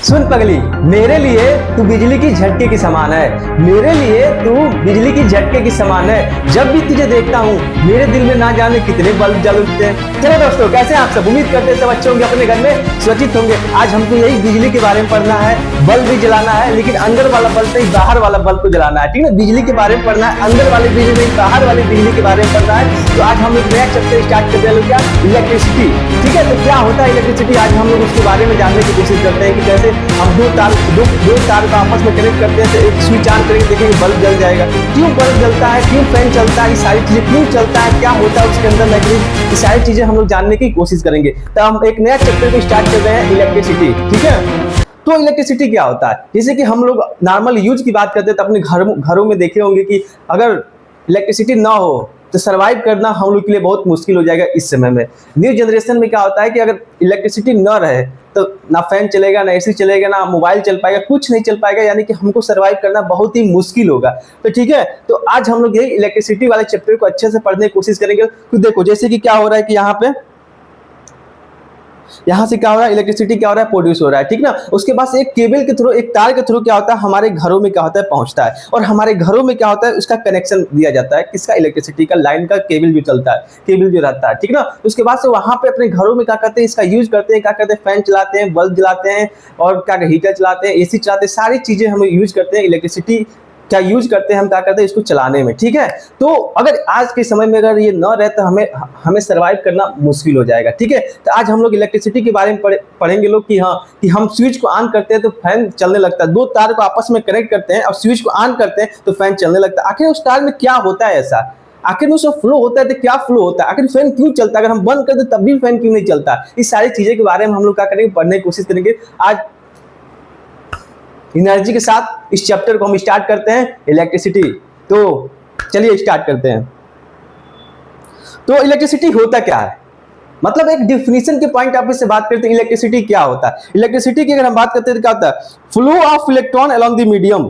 सुन पगली, मेरे लिए तू बिजली की झटके की समान है। मेरे लिए तू बिजली की झटके की समान है। जब भी तुझे देखता हूँ मेरे दिल में ना जाने कितने बल्ब जल उठते हैं। चलो दोस्तों, कैसे हैं आप सब? उम्मीद करते हैं सब अच्छे होंगे, अपने घर में सुरक्षित होंगे। आज हमको यही बिजली के बारे में पढ़ना है। बल्ब भी जलाना है, लेकिन अंदर वाला बल्ब नहीं, बाहर वाला बल्ब को जलाना है। ठीक है, बिजली के बारे में पढ़ना है, अंदर वाली बिजली नहीं, बाहर वाली बिजली के बारे में पढ़ना है। तो आज हम लोग नया चैप्टर स्टार्ट करते हैं, क्या? इलेक्ट्रिसिटी। ठीक है, तो क्या होता है इलेक्ट्रिसिटी, आज हम लोग उसके बारे में जानने की कोशिश करते हैं कि कैसे हम दो तार को आपस में कनेक्ट करते हैं। तो एक स्विच ऑन करेंगे, देखेंगे बल्ब जल जाएगा। क्यों बल्ब जलता है, क्यों फैन चलता है, ये सारी चीजें क्यों चलता है, क्या होता है उसके अंदर मैकेनिज्म, ये सारी चीजें हम लोग जानने की कोशिश करेंगे। तो हम एक नया चैप्टर को स्टार्ट कर रहे हैं, इलेक्ट्रिसिटी। ठीक है, तो इलेक्ट्रिसिटी क्या होता है? जैसे कि हम लोग नॉर्मल यूज की बात करते हैं तो अपने घरों में देखे होंगे कि अगर इलेक्ट्रिसिटी ना हो तो सरवाइव करना हम लोग के लिए बहुत मुश्किल हो जाएगा इस समय में। न्यू जनरेशन में क्या होता है कि अगर इलेक्ट्रिसिटी ना रहे तो ना फैन चलेगा, ना एसी चलेगा, ना मोबाइल चल पाएगा, कुछ नहीं चल पाएगा। यानी कि हमको सरवाइव करना बहुत ही मुश्किल होगा। तो ठीक है, तो आज हम लोग यही इलेक्ट्रिसिटी वाले चैप्टर को अच्छे से पढ़ने की कोशिश करेंगे। तो देखो, जैसे कि क्या हो रहा है कि यहाँ से क्या हो रहा है, इलेक्ट्रिसिटी क्या हो रहा है, प्रोड्यूस हो रहा है। ठीक ना, उसके बाद एक केबल के थ्रू, एक तार के थ्रू क्या होता है, हमारे घरों में क्या होता है, पहुंचता है। और हमारे घरों में क्या होता है, उसका कनेक्शन दिया जाता है। किसका? इलेक्ट्रिसिटी का, लाइन का, केबल जो चलता है, केबल जो रहता है। ठीक ना, उसके बाद से वहां पे अपने घरों में क्या करते हैं, इसका यूज करते हैं। क्या करते हैं? फैन चलाते हैं, बल्ब जलाते हैं, और क्या हीटर चलाते हैं, एसी चलाते हैं। सारी चीजें हम यूज करते हैं, इलेक्ट्रिसिटी क्या यूज करते हैं, हम क्या करते हैं, इसको चलाने में। ठीक है, तो अगर आज के समय में अगर ये न रहे तो हमें सरवाइव करना मुश्किल हो जाएगा। ठीक है, तो आज हम लोग इलेक्ट्रिसिटी के बारे में पढ़ेंगे लोग कि हाँ, कि हम स्विच को ऑन करते हैं तो फैन चलने लगता है। दो तार को आपस में कनेक्ट करते हैं और स्विच को ऑन करते हैं तो फैन चलने लगता है। आखिर उस तार में क्या होता है ऐसा? आखिर में उसमें फ्लो होता है तो क्या फ्लो होता है? आखिर फैन क्यों चलता है? अगर हम बंद कर दे तब भी फैन क्यों नहीं चलता? इस सारी चीजें के बारे में हम लोग क्या करेंगे, पढ़ने की कोशिश करेंगे। आज एनर्जी के साथ इस चैप्टर को हम स्टार्ट करते हैं, इलेक्ट्रिसिटी। तो चलिए स्टार्ट करते हैं। तो इलेक्ट्रिसिटी होता क्या है, मतलब एक डिफिनीशन के पॉइंट ऑफ व्यू से बात करते हैं, इलेक्ट्रिसिटी क्या होता है। इलेक्ट्रिसिटी की अगर हम बात करते हैं तो क्या होता है, flow of electron along the medium.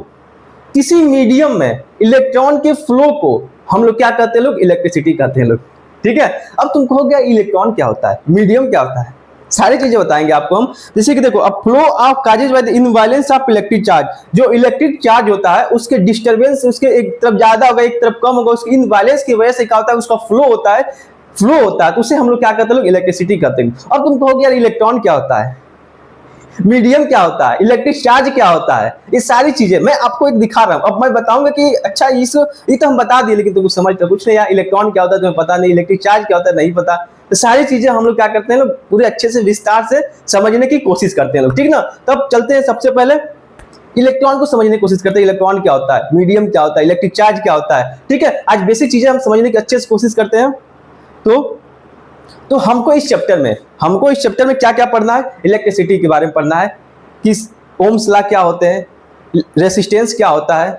किसी मीडियम में इलेक्ट्रॉन के फ्लो को हम लोग क्या कहते हैं, लोग इलेक्ट्रिसिटी कहते हैं लोग। ठीक है, अब तुम कहोगे इलेक्ट्रॉन क्या होता है, मीडियम क्या होता है, सारी चीजें बताएंगे आपको हम। जैसे कि देखो, अब फ्लो ऑफ काजेज बाय द इनवायलेंस ऑफ इलेक्ट्रिक चार्ज। जो इलेक्ट्रिक चार्ज होता है उसके डिस्टर्बेंस, उसके एक तरफ ज्यादा होगा, एक तरफ कम होगा, उसकी इनवायलेंस की वजह से क्या होता है, उसका फ्लो होता है, तो उसे हम लोग क्या कहते हैं, लोग इलेक्ट्रिसिटी कहते हैं। अब तुम कहोगे यार इलेक्ट्रॉन क्या होता है, मीडियम क्या होता है, इलेक्ट्रिक चार्ज क्या होता है, ये सारी चीजें मैं आपको एक दिखा रहा हूं। अब मैं बताऊंगा कि अच्छा ये तो हम बता दिए, लेकिन तुमको समझ तो कुछ नहीं यार। इलेक्ट्रॉन क्या होता है तुम्हें पता नहीं, इलेक्ट्रिक चार्ज क्या होता है नहीं पता। तो सारी चीजें हम लोग क्या करते हैं, लोग पूरे अच्छे से विस्तार से समझने की कोशिश करते हैं लोग। ठीक ना, तब चलते हैं सबसे पहले इलेक्ट्रॉन को समझने की कोशिश करते हैं। इलेक्ट्रॉन क्या होता है, मीडियम क्या होता है, इलेक्ट्रिक चार्ज क्या होता है। ठीक है, आज बेसिक चीजें हम समझने की अच्छे से कोशिश करते हैं। तो हमको इस चैप्टर में क्या क्या पढ़ना है, इलेक्ट्रिसिटी के बारे में पढ़ना है कि ओम्स लॉ क्या होते हैं, रेसिस्टेंस क्या होता है,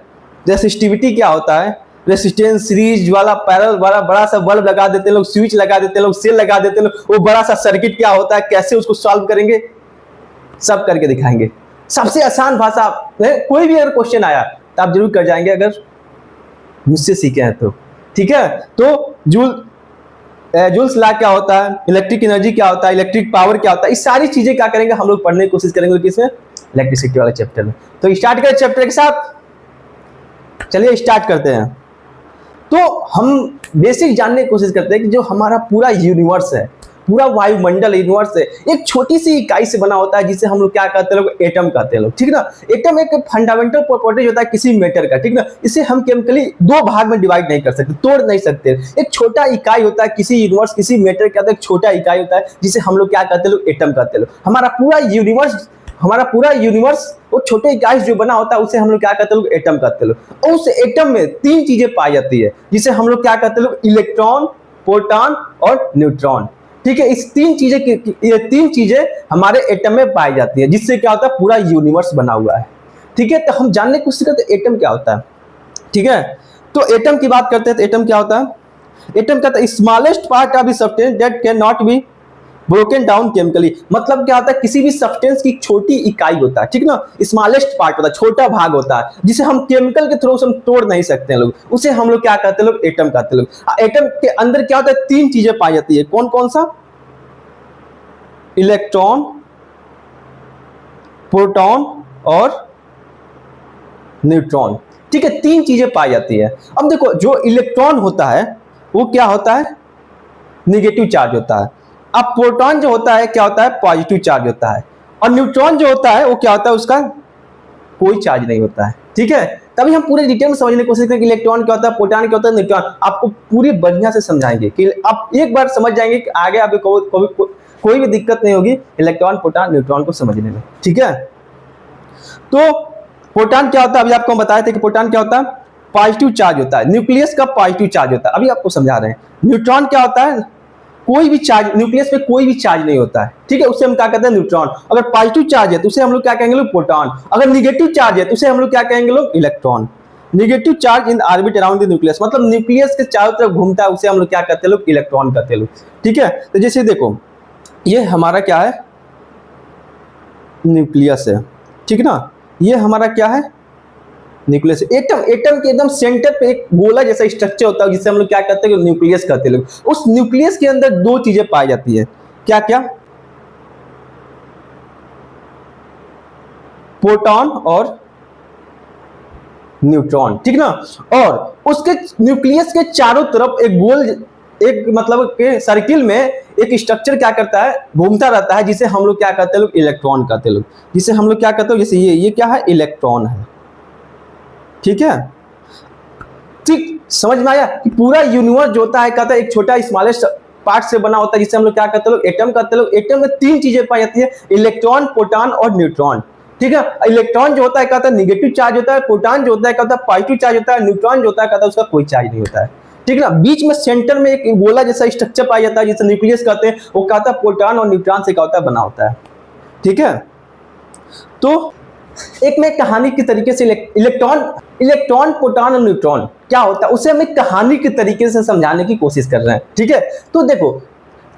रेसिस्टिविटी क्या होता है, रेसिस्टेंस, सीरीज वाला, पैरेलल वाला, बड़ा सा बल्ब लगा देते हैं लोग, स्विच लगा देते हैं लोग, सेल लगा देते हैं लोग, वो बड़ा सा सर्किट क्या होता है, कैसे उसको सॉल्व करेंगे, सब करके दिखाएंगे। सबसे आसान भाषा में कोई भी अगर क्वेश्चन आया तो आप जरूर कर जाएंगे अगर मुझसे सीखे हैं तो। ठीक है, तो जूल्स लॉ क्या होता है, इलेक्ट्रिक एनर्जी क्या होता है, इलेक्ट्रिक पावर क्या होता है, इस सारी चीजें क्या करेंगे हम लोग पढ़ने की कोशिश करेंगे किसमें, इलेक्ट्रिसिटी वाले चैप्टर में। तो स्टार्ट करें चैप्टर के साथ, चलिए स्टार्ट करते हैं। तो हम बेसिक जानने की कोशिश करते हैं कि जो हमारा पूरा यूनिवर्स है, पूरा वायुमंडल यूनिवर्स है, एक छोटी सी इकाई से बना होता है जिसे हम लोग क्या कहते हैं, लोग एटम कहते हैं लोग। ठीक ना, एटम एक फंडामेंटल प्रॉपर्टी होता है किसी मैटर का। ठीक ना, इसे हम केमिकली दो भाग में डिवाइड नहीं कर सकते, तोड़ नहीं सकते। एक छोटा इकाई होता है किसी यूनिवर्स, किसी मैटर का एक छोटा इकाई होता है जिसे हम लोग क्या कहते हैं, लोग एटम कहते हैं लोग। हमारा पूरा यूनिवर्स वो छोटे इकाई जो बना होता है उसे हम लोग क्या कहते हैं, लोग एटम कहते हैं लोग। और उस एटम में तीन चीजें पाई जाती है जिसे हम लोग क्या कहते हैं, लोग इलेक्ट्रॉन, प्रोटॉन और न्यूट्रॉन। ठीक है, ये तीन चीजें हमारे एटम में पाई जाती है, जिससे क्या होता है, पूरा यूनिवर्स बना हुआ है। ठीक है, तो हम जानने की कोशिश करते हैं एटम क्या होता है। ठीक है, तो एटम की बात करते हैं तो एटम क्या होता है, एटम कहता है smallest part of the substance that can not be broken down chemically. मतलब क्या होता है, किसी भी सब्सटेंस की छोटी इकाई होता है। ठीक ना, स्मॉलेस्ट पार्ट होता है, छोटा भाग होता है जिसे हम केमिकल के थ्रू हम तोड़ नहीं सकते हैं लोग, उसे हम लोग क्या कहते हैं, लोग एटम कहते हैं लोग। एटम के अंदर क्या होता है, तीन चीजें पाई जाती है, कौन कौन सा, इलेक्ट्रॉन, प्रोटॉन और न्यूट्रॉन। ठीक है, तीन चीजें पाई जाती है। अब देखो, जो इलेक्ट्रॉन होता है वो क्या होता है, निगेटिव चार्ज होता है। अब प्रोटॉन जो होता है क्या होता है, पॉजिटिव चार्ज होता है। और न्यूट्रॉन जो होता है वो क्या होता है, उसका कोई चार्ज नहीं होता है। ठीक है, तभी हम पूरे डिटेल में समझने की कोशिश करें कि इलेक्ट्रॉन क्या होता है, प्रोटॉन क्या होता है, न्यूट्रॉन। आपको पूरी बढ़िया से समझाएंगे कि आप एक बार समझ जाएंगे कि आगे आपको कोई भी दिक्कत नहीं होगी इलेक्ट्रॉन, प्रोटॉन, न्यूट्रॉन को समझने में। ठीक है, तो प्रोटॉन क्या होता है, अभी आपको हम बताए थे कि प्रोटॉन क्या होता है, पॉजिटिव चार्ज होता है। न्यूक्लियस का पॉजिटिव चार्ज होता है, अभी आपको समझा रहे हैं। न्यूट्रॉन क्या होता है, कोई भी चार्ज, न्यूक्लियस पे कोई भी चार्ज नहीं होता है। ठीक है, उसे हम क्या कहते हैं, न्यूट्रॉन। अगर पॉजिटिव चार्ज है तो उसे हम लोग क्या कहेंगे, लोग प्रोटॉन। अगर निगेटिव चार्ज है तो उसे हम लोग क्या कहेंगे, लोग electron. Negative charge in orbit around the nucleus, मतलब न्यूक्लियस के चारों तरफ घूमता है, उसे हम लोग क्या कहते हैं, लोग इलेक्ट्रॉन कहते हैं लोग। ठीक है, तो जैसे देखो ये हमारा क्या है, न्यूक्लियस है। ठीक ना, ये हमारा क्या है, न्यूक्लियस। एटम, एटम के एकदम सेंटर पे एक गोला जैसा स्ट्रक्चर होता है जिसे हम लोग क्या कहते हैं, न्यूक्लियस कहते हैं लोग। उस न्यूक्लियस के अंदर दो चीजें पाई जाती है, क्या क्या, प्रोटॉन और न्यूट्रॉन। ठीक ना, और उसके न्यूक्लियस के चारों तरफ एक गोल, एक मतलब के सर्किल में एक स्ट्रक्चर क्या करता है, घूमता रहता है, जिसे हम लोग क्या कहते हैं, लोग इलेक्ट्रॉन कहते हैं लोग। जिसे हम लोग क्या कहते हैं, जैसे ये क्या है, इलेक्ट्रॉन है। ठीक है, ठीक समझ में आया कि पूरा यूनिवर्स जो होता है कहता है एक छोटा स्मॉलेस्ट पार्ट से बना होता है, जिसे हम लोग क्या कहते हैं, लोग एटम कहते हैं लोग। एटम में तीन चीजें पाई जाती है, इलेक्ट्रॉन, प्रोटॉन और न्यूट्रॉन। ठीक है, इलेक्ट्रॉन जो होता है कहता है निगेटिव चार्ज होता है, प्रोटॉन जो होता है कहता है पॉजिटिव चार्ज होता है, न्यूट्रॉन जो होता है कहता है उसका कोई चार्ज नहीं होता है। ठीक है ना, बीच में सेंटर में एक गोला जैसा स्ट्रक्चर पाया जाता है जिसे न्यूक्लियस कहते हैं, वो कहता है प्रोटॉन और न्यूट्रॉन से क्या होता है, बना होता है। ठीक है, तो एक में कहानी की तरीके से इलेक्ट्रॉन, प्रोटॉन और न्यूट्रॉन क्या होता है उसे हम एक कहानी के तरीके से समझाने की कोशिश कर रहे हैं। ठीक है, तो देखो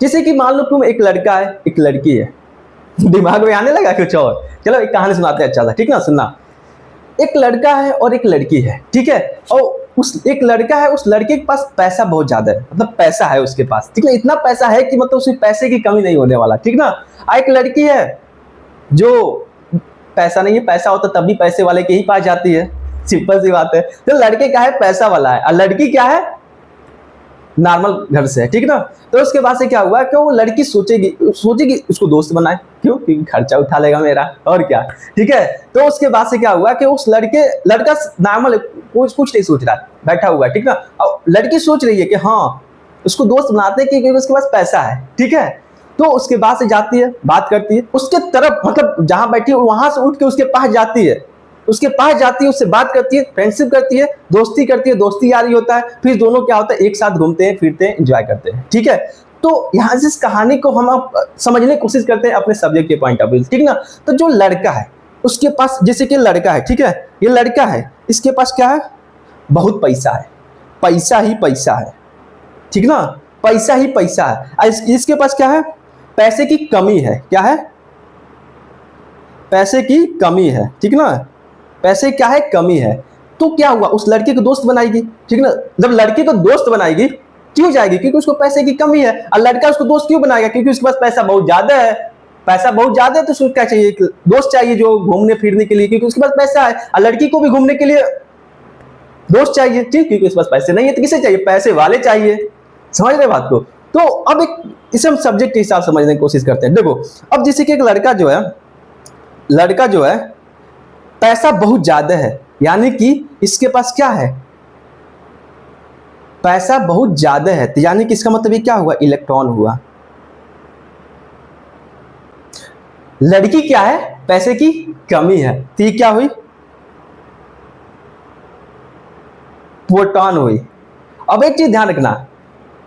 जैसे कि मान लो तुम एक लड़का है, एक लड़की है, दिमाग में आने लगा कुछ और, चलो एक कहानी सुनाते हैं। अच्छा था, ठीक ना, सुनना। एक लड़का है और एक लड़की है। ठीक है, और उस एक लड़का है, उस लड़के के पास पैसा बहुत ज्यादा है, मतलब पैसा है उसके पास। ठीक है, इतना पैसा है कि मतलब उसे पैसे की कमी नहीं होने वाला। ठीक ना, एक लड़की है जो पैसा नहीं है, पैसा होता तब भी पैसे वाले के ही पास जाती है, सिंपल सी बात है। तो लड़के क्या है, पैसा वाला है, और लड़की क्या है, नॉर्मल घर से है। ठीक ना, तो उसके बाद से क्या हुआ कि वो लड़की सोचेगी उसको दोस्त बनाए, क्यों, क्योंकि खर्चा उठा लेगा मेरा, और क्या। ठीक है, तो उसके बाद से क्या हुआ कि उस लड़का नॉर्मल कुछ नहीं सोच रहा, बैठा हुआ है। ठीक ना, और लड़की सोच रही है कि हाँ उसको दोस्त बनाते हैं क्योंकि उसके पास पैसा है। ठीक है, तो उसके बाद से जाती है, बात करती है उसके तरफ, मतलब जहां बैठी है वहां से उठ के उसके पास जाती है, उससे बात करती है, फ्रेंडशिप करती है, दोस्ती करती है, दोस्ती यारी होता है। फिर दोनों क्या होता है, एक साथ घूमते हैं, फिरते हैं, एंजॉय करते हैं। ठीक है, तो यहाँ से इस कहानी को हम आप समझने की कोशिश करते हैं अपने सब्जेक्ट के पॉइंट ऑफ व्यू। ठीक ना, तो जो लड़का है उसके पास, जैसे कि लड़का है, ठीक है, ये लड़का है, इसके पास क्या है, बहुत पैसा है, पैसा ही पैसा है। ठीक ना, पैसा ही पैसा है। इसके पास क्या है, पैसे की कमी है। क्या है, पैसे की कमी है। ठीक ना, पैसे क्या है, कमी है। तो क्या हुआ, उस लड़के को दोस्त बनाएगी। ठीक ना, जब लड़की को दोस्त बनाएगी, क्यों जाएगी, क्योंकि उसको पैसे की कमी है। और लड़का उसको दोस्त क्यों बनाएगा, क्योंकि उसके पास पैसा बहुत ज्यादा है। पैसा बहुत ज्यादा है तो उसको क्या चाहिए, दोस्त चाहिए जो घूमने फिरने के लिए, क्योंकि उसके पास पैसा है। और लड़की को भी घूमने के लिए दोस्त चाहिए, ठीक, क्योंकि उसके पास पैसे नहीं है तो किसे चाहिए, पैसे वाले चाहिए। समझ रहे बात को। तो अब एक इसे हम सब्जेक्ट के हिसाब से समझने की कोशिश करते हैं। देखो, अब जैसे कि एक लड़का जो है पैसा बहुत ज्यादा है, यानी कि इसके पास क्या है, पैसा बहुत ज्यादा है, तो यानी कि इसका मतलब ये क्या हुआ, इलेक्ट्रॉन हुआ। लड़की क्या है, पैसे की कमी है, तो ये क्या हुई, प्रोटॉन हुई। अब एक चीज ध्यान रखना,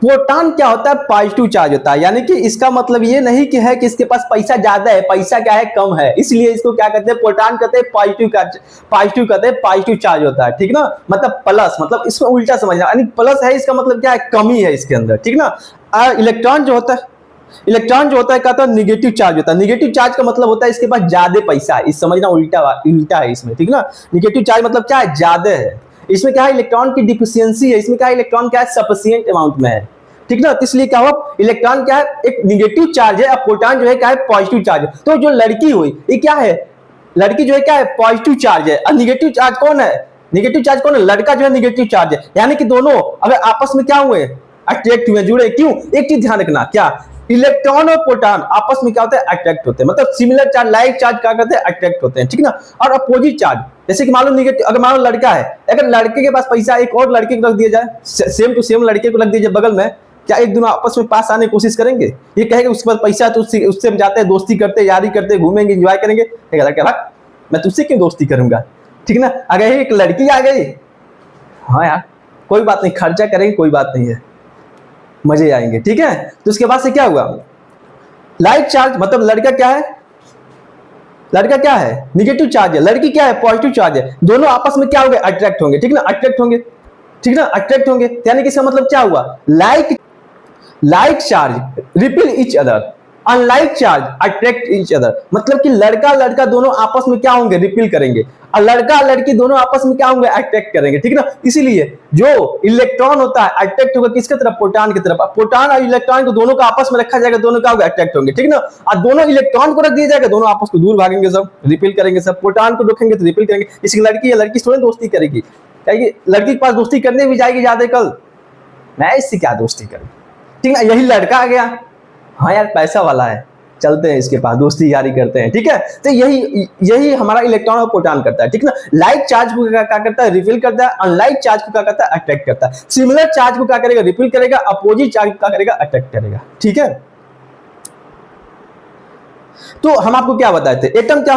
प्रोटॉन क्या होता है, पॉजिटिव चार्ज होता है, यानी कि इसका मतलब ये नहीं कि है कि इसके पास पैसा ज्यादा है, पैसा क्या है, कम है, इसलिए इसको क्या कहते हैं, प्रोटॉन कहते हैं, पॉजिटिव कहते हैं, पॉजिटिव चार्ज होता है। ठीक ना, मतलब प्लस, मतलब इसमें उल्टा समझना, यानी प्लस है इसका मतलब क्या है, कमी है इसके अंदर। ठीक ना, इलेक्ट्रॉन जो होता है कहता है निगेटिव चार्ज होता है। निगेटिव चार्ज का मतलब होता है इसके पास ज्यादा पैसा है, इस समझना उल्टा है इसमें। ठीक ना, निगेटिव चार्ज मतलब क्या है, ज्यादा है। इसमें क्या है, इलेक्ट्रॉन की डिफिशियंसी है, इसमें क्या है, इलेक्ट्रॉन क्या है, सफिशिएंट अमाउंट में है। ठीक ना, इसलिए क्या हुआ, इलेक्ट्रॉन क्या है, एक निगेटिव चार्ज है, और प्रोटॉन जो है क्या है, पॉजिटिव चार्ज है। तो जो लड़की हुई ये क्या है, लड़की जो है क्या है, पॉजिटिव चार्ज है, और निगेटिव चार्ज कौन है, निगेटिव चार्ज कौन है, लड़का जो है निगेटिव चार्ज है। यानी कि दोनों अगर आपस में क्या हुए, अट्रैक्ट हुए, जुड़े, क्यों, एक चीज ध्यान रखना, क्या, इलेक्ट्रॉन और प्रोटॉन आपस में क्या होता है, अट्रैक्ट होते हैं, मतलब सिमिलर चार्ज, लाइक चार्ज क्या करते हैं, अट्रैक्ट होते हैं, ठीक ना। और अपोजिट चार्ज, जैसे कि मान लो निगेटिव, अगर मान लो लड़का है, अगर लड़के के पास पैसा एक और लड़के को रख दिया जाए, सेम टू सेम लड़के को रख दिया जाए बगल में, क्या एक दोनों आपस में पास आने की कोशिश करेंगे, ये कहेगा उसके पास पैसा है तो उससे हम जाते हैं, दोस्ती करते, यारी करते, घूमेंगे, एंजॉय करेंगे, कहेगा लड़का मैं तुझसे क्यों दोस्ती करूंगा, ठीक ना। अगर एक लड़की आ गई, हाँ यार कोई बात नहीं, खर्चा करेंगे, कोई बात नहीं है, मजे आएंगे, ठीक है। तो उसके बाद से क्या हुआ, लाइक चार्ज, मतलब लड़का क्या है, लड़का क्या है, निगेटिव चार्ज है, लड़की क्या है, पॉजिटिव चार्ज है, दोनों आपस में क्या होंगे, अट्रैक्ट होंगे, ठीक ना, अट्रैक्ट होंगे, ठीक ना, अट्रैक्ट होंगे। यानी कि इसका मतलब क्या हुआ, like charge repel each other, unlike charge attract each other, मतलब कि लड़का लड़का दोनों आपस में क्या होंगे, रिपेल करेंगे, और लड़का लड़की दोनों आपस में क्या होंगे, अट्रैक्ट करेंगे, ठीक ना। इसीलिए जो इलेक्ट्रॉन होता है अट्रैक्ट होगा किसके तरफ, प्रोटॉन की तरफ, प्रोटॉन और इलेक्ट्रॉन को दोनों को आपस में रखा जाएगा, दोनों क्या होगा, अट्रैक्ट होंगे, ठीक ना। और दोनों इलेक्ट्रॉन को रख दिया जाएगा, दोनों आपस को दूर भागेंगे, सब रिपेल करेंगे, सब प्रोटॉन को रोकेंगे तो रिपेल करेंगे। इसकी लड़की है, लड़की थोड़ी दोस्ती करेगी, लड़की के पास दोस्ती करने भी जाएगी ज्यादा, कल मैं इससे क्या दोस्ती करूं, ठीक ना। यही लड़का आ गया, हाँ यार पैसा वाला है, चलते हैं इसके पास, दोस्ती यारी करते हैं, ठीक है। तो यही हमारा इलेक्ट्रॉन और प्रोटॉन करता है, ठीक ना। लाइक चार्ज को क्या करता है, रिपेल करता है, अनलाइक चार्ज को क्या करता है, अट्रैक्ट करता है, सिमिलर चार्ज को क्या करेगा, रिपेल करेगा, अपोजिट चार्ज को क्या करेगा, अट्रैक्ट करेगा, ठीक है। तो हम आपको क्या बताए थे, एटम क्या,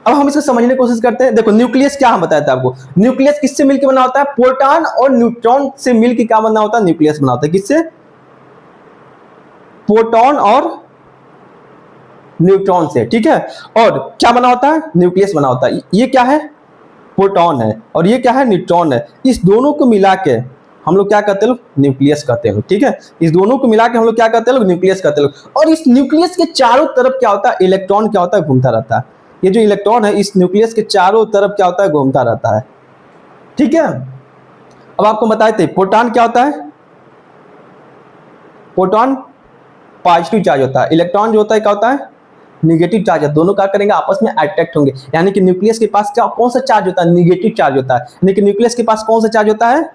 अब हम इसको समझने की कोशिश करते हैं। देखो न्यूक्लियस क्या हम बताए थे आपको, न्यूक्लियस किससे मिलकर बना होता है, प्रोटॉन और न्यूट्रॉन से मिलकर क्या बना होता है, न्यूक्लियस बना होता है, किससे, प्रोटॉन और न्यूट्रॉन से, ठीक है। और क्या बना होता है, न्यूक्लियस बना होता है, ये क्या है, प्रोटॉन है, और ये क्या है, न्यूट्रॉन है। इस दोनों को मिला के हम लोग क्या कहते हैं, न्यूक्लियस कहते हैं, ठीक है। इस दोनों को मिला के हम लोग क्या कहते हैं, न्यूक्लियस कहते हैं। और इस न्यूक्लियस के चारों तरफ क्या होता है, इलेक्ट्रॉन क्या होता है, घूमता रहता है। ये जो इलेक्ट्रॉन है इस न्यूक्लियस के चारों तरफ क्या होता है, घूमता रहता है, ठीक है। अब आपको बताए थे प्रोटॉन क्या होता है, प्रोटॉन पॉजिटिव चार्ज होता है, इलेक्ट्रॉन जो होता है क्या होता है, निगेटिव चार्ज है, दोनों क्या करेंगे, आपस में अट्रैक्ट होंगे। यानी कि न्यूक्लियस के पास क्या, कौन सा चार्ज होता है, निगेटिव चार्ज होता है। यानी कि न्यूक्लियस के पास कौन सा चार्ज होता है,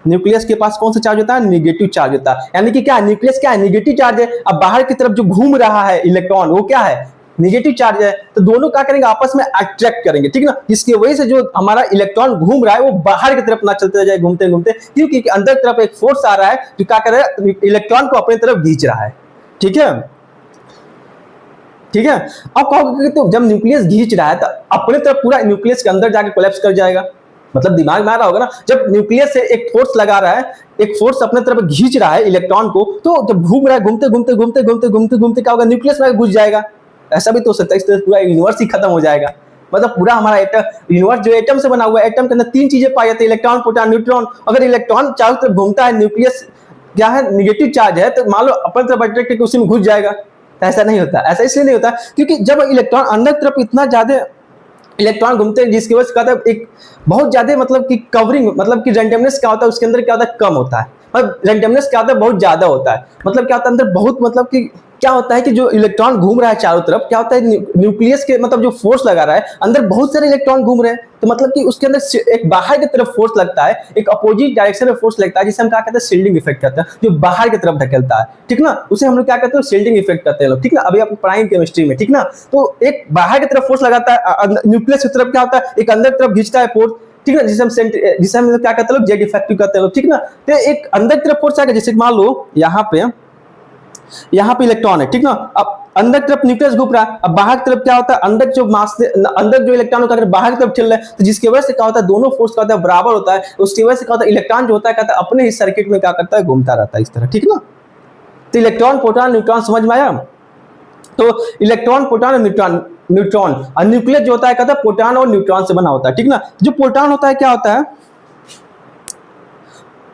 न्यूक्लियस के पास कौन सा चार्ज होता है, निगेटिव चार्ज होता है। यानी कि क्या, न्यूक्लियस क्या है, निगेटिव चार्ज है। अब बाहर की तरफ जो घूम रहा है इलेक्ट्रॉन, वो क्या है, निगेटिव चार्ज है। तो दोनों क्या करेंगे, आपस में अट्रैक्ट करेंगे, ठीक ना। जिसकी वजह से जो हमारा इलेक्ट्रॉन घूम रहा है वो बाहर की तरफ ना चलते जाए, घूमते घूमते, क्योंकि अंदर तरफ एक फोर्स आ रहा है जो क्या कर रहा है, इलेक्ट्रॉन को अपनी तरफ खींच रहा है, ठीक है, ठीक है। अब कहोगे तो जब न्यूक्लियस खींच रहा है तो अपने तरफ पूरा न्यूक्लियस के अंदर जाके कोलैप्स कर जाएगा, मतलब दिमाग में आ रहा होगा ना, जब न्यूक्लियस से एक फोर्स लगा रहा है, एक फोर्स अपने तरफ खींच रहा है इलेक्ट्रॉन को, तो जब घूम रहा है, घूमते घूमते घूमते घूमते घूमते घूमते क्या होगा, न्यूक्लियस में घुस जाएगा। ऐसा भी तो हो सकता है, इस तरह पूरा यूनिवर्स ही खत्म हो जाएगा। मतलब पूरा हमारा एटम, यूनिवर्स जो एटम से बना हुआ है, एटम के अंदर तीन चीजें पाई जाती है, इलेक्ट्रॉन, प्रोटॉन, न्यूट्रॉन। अगर इलेक्ट्रॉन चारों तरफ घूमता है, न्यूक्लियस क्या है, निगेटिव चार्ज है, तो मान लो अपने तरफ अट्रैक्ट करके उसी में घुस जाएगा। ऐसा नहीं होता, ऐसा इसलिए नहीं होता क्योंकि जब इलेक्ट्रॉन अंदर तरफ इतना ज्यादा इलेक्ट्रॉन घूमते हैं, जिसकी वजह से क्या होता है, एक बहुत ज्यादा मतलब कि कवरिंग, मतलब कि रैंडमनेस क्या होता है उसके अंदर, क्या होता है, कम होता है। मतलब रैंडमनेस क्या होता है, बहुत ज्यादा होता है। मतलब क्या होता है, अंदर बहुत, मतलब कि क्या होता है कि जो इलेक्ट्रॉन घूम रहा है चारों तरफ, क्या होता है, न्यूक्लियस के मतलब जो फोर्स लगा रहा है, अंदर बहुत सारे इलेक्ट्रॉन घूम रहे हैं, तो मतलब कि उसके अंदर एक बाहर की तरफ फोर्स लगता है, एक अपोजिट डायरेक्शन में फोर्स लगता है, जिसे हम क्या कहते हैं, शील्डिंग इफेक्ट कहते हैं, जो बाहर की तरफ ढकेलता है, ठीक ना। उसे हम लोग क्या कहते हैं, शील्डिंग इफेक्ट कहते हैं लोग, ठीक ना। अभी आप पढ़ाएंगे केमिस्ट्री में, ठीक ना। तो एक बाहर की तरफ फोर्स लगाता है, न्यूक्लियस की तरफ क्या होता है, एक अंदर तरफ खींचता है फोर्स, ठीक है, जिसे हम क्या कहते हैं लोग, जेड इफेक्टिव कहते हैं लोग, ठीक ना। तो एक अंदर की तरफ फोर्स आएगा, जैसे मान लो यहाँ पे इलेक्ट्रॉन है, ठीक ना। अब अंदर की तरफ न्यूक्लियस घूम रहा है, अब बाहर की तरफ क्या होता है, अंदर जो मास, अंदर जो इलेक्ट्रॉन होता है बाहर की तरफ चल रहा है, तो जिसकी वजह से क्या होता है, दोनों फोर्स क्या होता है, बराबर होता है। उसकी वजह से क्या होता है, इलेक्ट्रॉन जो होता है कहता है अपने ही सर्किट में क्या करता है, घूमता रहता है इस तरह, ठीक ना। तो इलेक्ट्रॉन, प्रोटॉन, न्यूट्रॉन समझ में आया। तो इलेक्ट्रॉन, प्रोटॉन और न्यूट्रॉन और न्यूक्लियस जो होता है कहता है प्रोटॉन और न्यूट्रॉन से बना होता है, ठीक ना। जो प्रोटॉन होता है क्या होता है,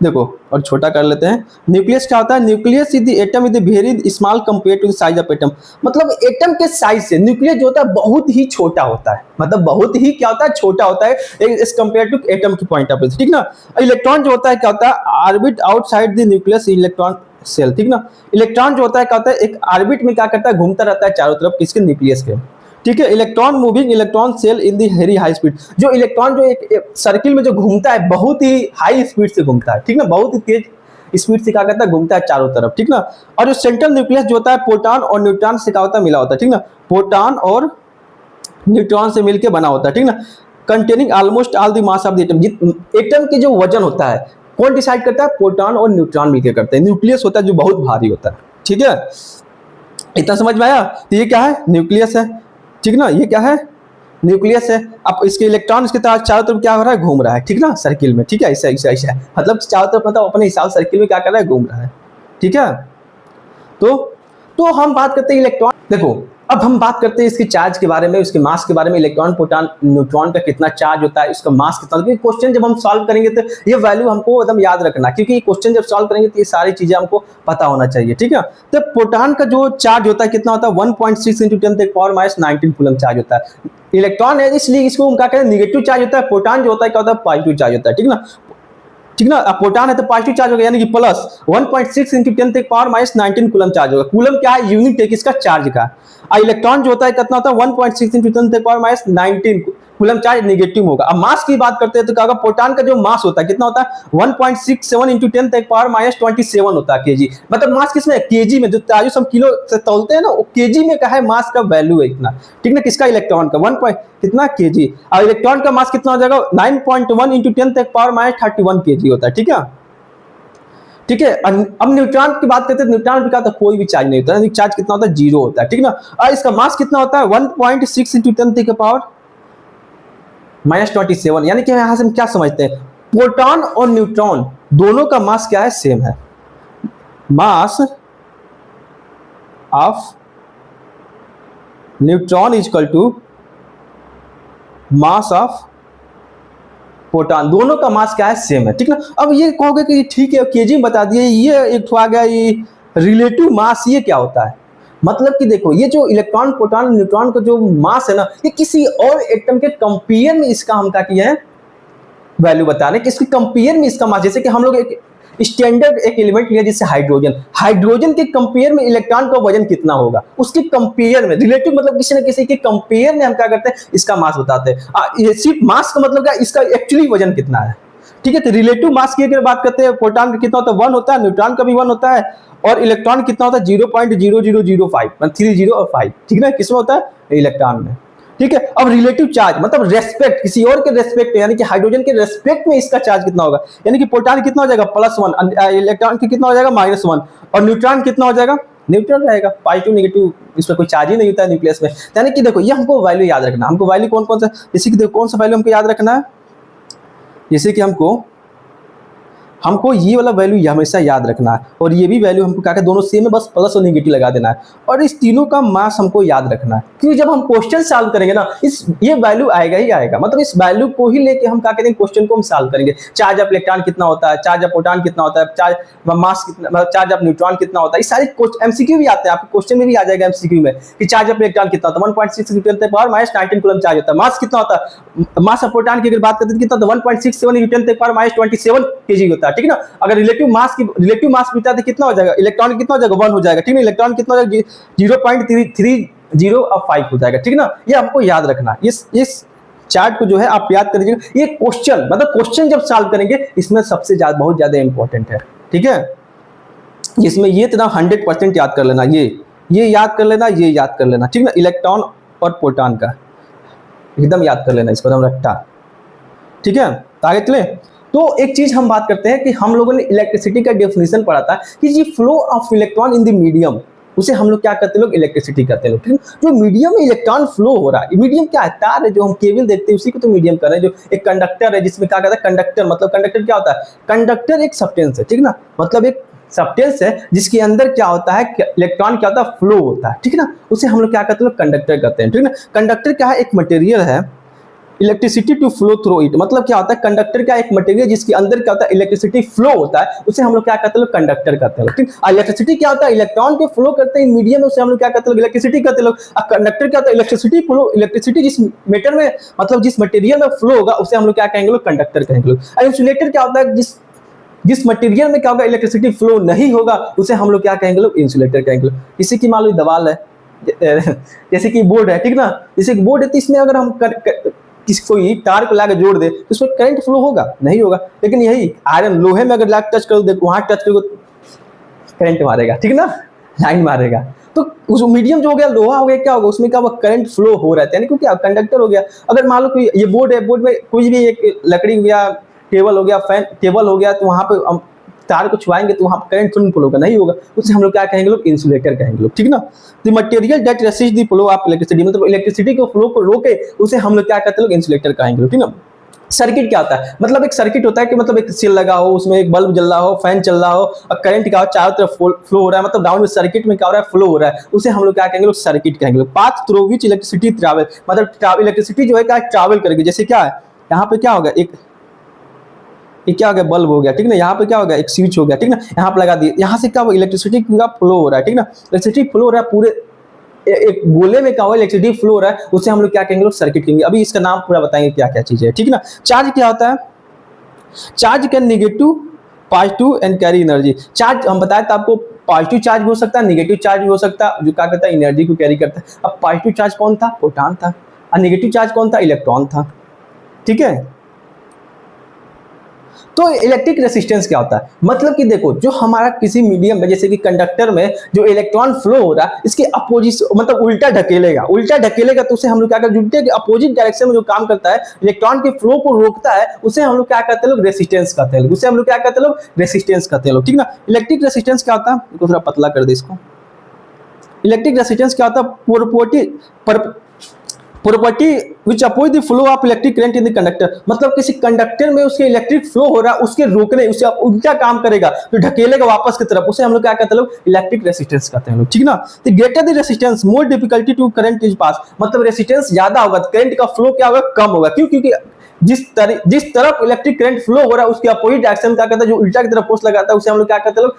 देखो और छोटा कर लेते हैं। न्यूक्लियस क्या होता है, nucleus is the atom is the very small compare to the size of atom. मतलब एटम के साइज से न्यूक्लियस जो होता है बहुत ही छोटा होता है, मतलब बहुत ही क्या होता है, छोटा होता है एज कंपेयर टू एटम की पॉइंट ऑफ व्यू, ठीक ना। इलेक्ट्रॉन जो होता है क्या होता है, orbit outside the nucleus electron shell, ठीक ना। इलेक्ट्रॉन जो होता है क्या होता है, एक ऑर्बिट में क्या करता है, घूमता रहता है चारों तरफ किसके, न्यूक्लियस के, ठीक है। Electron moving electron shell in the very high speed, जो इलेक्ट्रॉन जो एक सर्किल में जो घूमता है बहुत ही हाई स्पीड से घूमता है, ठीक ना, बहुत ही तेज स्पीड से क्या करता है, घूमता है चारों तरफ, ठीक ना। और जो सेंट्रल न्यूक्लियस जो होता है प्रोटॉन और न्यूट्रॉन से क्या होता है, मिला होता है, ठीक ना, प्रोटॉन और न्यूट्रॉन से मिलकर बना होता है, ठीक ना। Containing almost all the mass of the atom, atom के जो वजन होता है कौन डिसाइड करता है, प्रोटॉन और न्यूट्रॉन मिलकर करते हैं। न्यूक्लियस होता है जो बहुत भारी होता है, ठीक है। इतना समझ में आया। तो ये क्या है, न्यूक्लियस है, ठीक ना, ये क्या है, न्यूक्लियस है। अब इसके इलेक्ट्रॉन इसके चारों तरफ क्या हो रहा है, घूम रहा है, ठीक ना, सर्किल में, ठीक है, ऐसा ऐसा ऐसा, मतलब चारों तरफ मतलब अपने हिसाब सर्किल में क्या कर रहा है, घूम रहा है, ठीक है। तो हम बात करते हैं इलेक्ट्रॉन, देखो अब हम बात करते हैं इसके चार्ज के बारे में, उसके मास के बारे में, इलेक्ट्रॉन प्रोटॉन न्यूट्रॉन का कितना चार्ज होता है, इसका मास कितना, क्योंकि क्वेश्चन जब हम सॉल्व करेंगे तो ये वैल्यू हमको एकदम याद रखना, क्योंकि ये क्वेश्चन जब सॉल्व करेंगे तो ये सारी चीजें हमको पता होना चाहिए, ठीक है। तो प्रोटॉन का जो चार्ज होता है कितना होता है, 1.6 × 10⁻⁹ कूलम चार्ज होता है। इलेक्ट्रॉन है इसलिए इसको हम क्या कहते हैं, निगेटिव चार्ज होता है। प्रोटॉन जो होता है क्या होता है, पॉजिटिव चार्ज होता है, ठीक ना, ठीक ना। प्रोटॉन है तो पॉजिटिव चार्ज होगा, यानी कि प्लस 1.6 × 10⁻⁹ कूलम चार्ज होगा। कूलम क्या है, यूनिट है किसका, चार्ज का। और इलेक्ट्रॉन जो होता है कितना होता है, 1.6 × 10⁻⁹ कूलम चार्ज नेगेटिव होगा। अब मास की बात करते हैं तो क्या होगा, प्रोटॉन का जो मास होता है कितना होता है, 1.67 × 10⁻27 होता है केजी, मतलब मास किसमें, केजी में। जो ताजुस हम किलो से तौलते हैं ना, वो केजी में क्या है, मास का वैल्यू है इतना, ठीक ना, किसका, इलेक्ट्रॉन का 1 कितना केजी। और इलेक्ट्रॉन का मास कितना हो जाएगा, 9.1 × 10⁻31 केजी होता है, ठीक है, ठीक है। अब न्यूट्रॉन की बात करते हैं, न्यूट्रॉन का तो कोई भी चार्ज नहीं होता है, चार्ज कितना होता है, 0 होता है, ठीक ना। और इसका मास कितना होता है, 1.6 × 10⁻⁻27, यानी कि यहां से हम क्या समझते हैं, प्रोटॉन और न्यूट्रॉन दोनों का मास क्या है, सेम है। Mass of neutron is equal to mass of proton, दोनों का मास क्या है, सेम है, ठीक ना। अब ये कहोगे कि ठीक है केजी में बता दिए, ये एक आ गया ये रिलेटिव मास, ये क्या होता है, मतलब कि देखो ये जो इलेक्ट्रॉन प्रोटॉन न्यूट्रॉन का जो मास है ना, ये किसी और एटम के कंपेयर में इसका हम क्या किए हैं, वैल्यू बता रहे हैं कि इसके कंपेयर में इसका मास, जैसे कि हम लोग एक स्टैंडर्ड एक एलिमेंट लिया जैसे हाइड्रोजन, हाइड्रोजन के कंपेयर में इलेक्ट्रॉन का वजन कितना होगा, उसके कंपेयर में, रिलेटिव मतलब किसी न किसी के कंपेयर में हम क्या करते हैं, इसका मास बताते हैं। ये सिर्फ मास का मतलब क्या, इसका एक्चुअली वजन कितना है, ठीक है। तो रिलेटिव मास की अगर बात करते हैं, प्रोटॉन का कितना होता है, 1 होता है, न्यूट्रॉन का भी 1 होता है, और इलेक्ट्रॉन कितना होता है, 0.0005, 30 और 5, ठीक है, किसमें होता है, इलेक्ट्रॉन में, ठीक है। अब रिलेटिव चार्ज मतलब रेस्पेक्ट, किसी और के रेस्पेक्ट, यानी कि हाइड्रोजन के रेस्पेक्ट में इसका चार्ज कितना होगा, यानी कि प्रोटॉन कितना हो जाएगा, +1, इलेक्ट्रॉन की कितना हो जाएगा, -1, और न्यूट्रॉन कितना हो जाएगा, न्यूट्रल रहेगा, पॉजिटिव नेगेटिव, इसमें कोई चार्ज ही नहीं होता है न्यूक्लियस में। यानी कि देखो ये हमको वैल्यू याद रखना, हमको वैल्यू कौन कौन सा, जैसे कि देखो कौन सा वैल्यू हमको याद रखना है, जैसे कि हमको ये वाला वैल्यू हमेशा याद रखना है, और ये भी वैल्यू हमको क्या है, दोनों सेम है, बस प्लस और नेगेटिव लगा देना है, और इस तीनों का मास हमको याद रखना है, क्योंकि जब हम क्वेश्चन सॉल्व करेंगे ना, ये वैल्यू आएगा ही आएगा, मतलब इस वैल्यू को ही लेके हम क्या करेंगे, क्वेश्चन को हम सॉल्व करेंगे। चार्ज ऑफ इलेक्ट्रॉन कितना होता है, चार्ज ऑफ प्रोटॉन कितना होता है, चार्ज मास कितना, मतलब चार्ज ऑफ न्यूट्रॉन कितना होता है, ये सारे एमसीक्यू भी आते हैं, आपके क्वेश्चन में भी आ जाएगा एमसीक्यू में कि चार्ज ऑफ इलेक्ट्रॉन कितना होता है, 1.6 × 10⁻⁻19 कूलम चार्ज होता है। मास कितना होता है, मास ऑफ प्रोटॉन की अगर बात करते हैं कितना होता है, 1.67 × 10⁻�27 केजी होता है, ठीक ना। अगर रिलेटिव मास पूछता है कितना हो जाएगा, इलेक्ट्रॉन कितना हो जाएगा, 1 हो जाएगा, ठीक है, इलेक्ट्रॉन कितना हो जाएगा, 0.305 हो जाएगा, ठीक ना। ये हमको याद रखना, इस चार्ट को जो है आप याद कर लीजिएगा, ये क्वेश्चन मतलब क्वेश्चन जब सॉल्व करेंगे इसमें सबसे ज्यादा बहुत ज्यादा इंपॉर्टेंट है, ठीक है। इसमें ये इतना 100% याद कर लेना, ये याद कर लेना, ये याद कर लेना, ठीक ना, इलेक्ट्रॉन और प्रोटॉन का एकदम याद कर लेना, इसको एकदम रट्टा, ठीक है। तो आगे चले, तो एक चीज हम बात करते हैं कि हम लोगों ने इलेक्ट्रिसिटी का डेफिनेशन पढ़ा था कि ये flow of electron in the medium, उसे हम लोग क्या करते हैं, लोग इलेक्ट्रिसिटी कहते हैं, ठीक है। जो मीडियम में इलेक्ट्रॉन फ्लो हो रहा है, मीडियम क्या है, तार है, जो हम केबल देखते हैं उसी को तो मीडियम कर रहे हैं। जो एक कंडक्टर है जिसमें क्या कहता है, कंडक्टर, मतलब कंडक्टर क्या होता है, कंडक्टर एक सब्सटेंस है, ठीक ना, मतलब एक सब्सटेंस है जिसके अंदर क्या होता है, इलेक्ट्रॉन क्या होता है, फ्लो होता है, ठीक है ना, उसे हम लोग क्या कहते हैं, कंडक्टर कहते हैं, ठीक है ना। कंडक्टर क्या है, एक मटेरियल है, electricity to flow through it, मतलब क्या होता है, कंडक्टर का एक मटेरियल जिसके अंदर क्या होता है, इलेक्ट्रिसिटी फ्लो होता है, उसे हम लोग क्या कहते हैं, कंडक्टर कहते हैं, ठीक। इलेक्ट्रिसिटी क्या होता है, इलेक्ट्रॉन के फ्लो करते हैं मीडियम में, उसे हम लोग क्या कहते हैं, इलेक्ट्रिसिटी कहते हैं। कंडक्टर क्या होता है, इलेक्ट्रिसिटी फ्लो, इलेक्ट्रिसिटी जिस मैटर में, मतलब जिस मटेरियल में फ्लो होगा उसे हम लोग क्या कहेंगे, कंडक्टर कहेंगे। इंसुलेटर क्या होता है, जिस मटेरियल में क्या होगा, इलेक्ट्रिसिटी फ्लो नहीं होगा उसे हम लोग क्या कहेंगे, इंसुलेटर कहेंगे। इसी की मान लो दवाल है, जैसे कि बोर्ड है, ठीक ना, जैसे कि बोर्ड है तो इसमें अगर हम किसी कोई तार को लाकर जोड़ दे तो उसमें करंट फ्लो होगा? नहीं होगा। लेकिन यही आयरन, लोहे में अगर लाकर टच करो, देखो वहां टच करो करंट मारेगा, ठीक ना, लाइन मारेगा। तो उस मीडियम जो हो गया, लोहा हो गया, क्या होगा उसमें, क्या होगा, करंट फ्लो हो रहा है, यानी क्योंकि कंडक्टर हो गया। अगर मान लो कोई ये बोर्ड है, बोर्ड में कोई भी एक लकड़ी हो गया, टेबल हो गया, फैन टेबल हो गया, तो वहां पे हम तार को छुआएंगे तो वहां करंट फ्लो होगा? नहीं होगा। उसे हम लोग क्या कहेंगे, लोग इंसुलेटर कहेंगे लोग, ठीक ना। The material that resist the flow of electricity, मतलब इलेक्ट्रिसिटी को फ्लो को रोके उसे हम लोग क्या कहते हैं, लोग इंसुलेटर कहेंगे लोग, ठीक ना। सर्किट क्या होता है, मतलब एक सर्किट होता है कि मतलब एक सेल लगा हो, उसमें एक बल्ब जल रहा हो, फैन चल रहा हो और करंट क्या हो, चारों तरफ फ्लो हो रहा है, मतलब ग्राउंड में सर्किट में क्या हो रहा है, फ्लो हो रहा है, उसे हम लोग क्या कहेंगे, लोग सर्किट कहेंगे। Path through which electricity travel, मतलब इलेक्ट्रिसिटी जो है क्या ट्रैवल करेगी। जैसे क्या है, यहाँ पे क्या होगा, एक क्या हो गया, बल्ब हो गया, ठीक ना, यहाँ पे क्या हो गया, एक स्विच हो गया, ठीक ना, यहाँ पे लगा दिए, यहाँ से क्या होगा, इलेक्ट्रिसिटी का फ्लो हो रहा है, ठीक ना, इलेक्ट्रिसिटी फ्लो हो रहा है पूरे एक गोले में, क्या हुआ, इलेक्ट्रिसिटी फ्लो हो रहा है, उसे हम लोग क्या कहेंगे, लोग सर्किट कहेंगे। अभी इसका नाम पूरा बताएंगे क्या क्या चीज है, ठीक ना। चार्ज क्या होता है, charge can negative positive and carry energy. Charge हम बताया था आपको, पॉजिटिव चार्ज हो सकता है, नेगेटिव चार्ज हो सकता है, जो क्या करता है, एनर्जी को कैरी करता है। अब पॉजिटिव चार्ज कौन था, प्रोटॉन था, और नेगेटिव चार्ज कौन था, इलेक्ट्रॉन था, ठीक है। तो इलेक्ट्रिक रेसिस्टेंस क्या होता है, मतलब कि देखो जो हमारा किसी मीडियम में, जैसे कि कंडक्टर में जो इलेक्ट्रॉन फ्लो हो रहा है, इसके अपोजिट मतलब उल्टा ढकेलेगा तो उसे हम लोग क्या करते हैं, उल्टे के अपोजिट डायरेक्शन में जो काम करता है, इलेक्ट्रॉन के फ्लो को रोकता है, उसे हम लोग क्या कहते हैं, लोग रेसिस्टेंस कहते हैं, उसे हम लोग क्या कहते हैं, लोग रेसिस्टेंस कहते हैं लोग, ठीक ना। इलेक्ट्रिक रेसिस्टेंस क्या होता है, थोड़ा पतला कर दे इसको। इलेक्ट्रिक रेसिस्टेंस क्या होता है, property which oppose the flow of electric current in the conductor, मतलब किसी कंडक्टर में उसके इलेक्ट्रिक फ्लो हो रहा है, उसके रोकने, उसे उल्टा काम करेगा, जो ढकेलेगा वापस की तरफ, उसे हम लोग क्या कहते हैं, लोग इलेक्ट्रिक रेसिस्टेंस कहते हैं लोग, ठीक ना। तो greater the resistance more difficulty to current is pass, मतलब रेसिस्टेंस ज्यादा होगा तो करंट का फ्लो क्या होगा, कम होगा। क्यों, क्योंकि जिस तरफ इलेक्ट्रिक करंट फ्लो हो रहा है उसके अपोजिट डायरेक्शन क्या कहता है, जो उल्टा की तरफ फोर्स लगाता है, उसे हम लोग क्या कहते हैं, लोग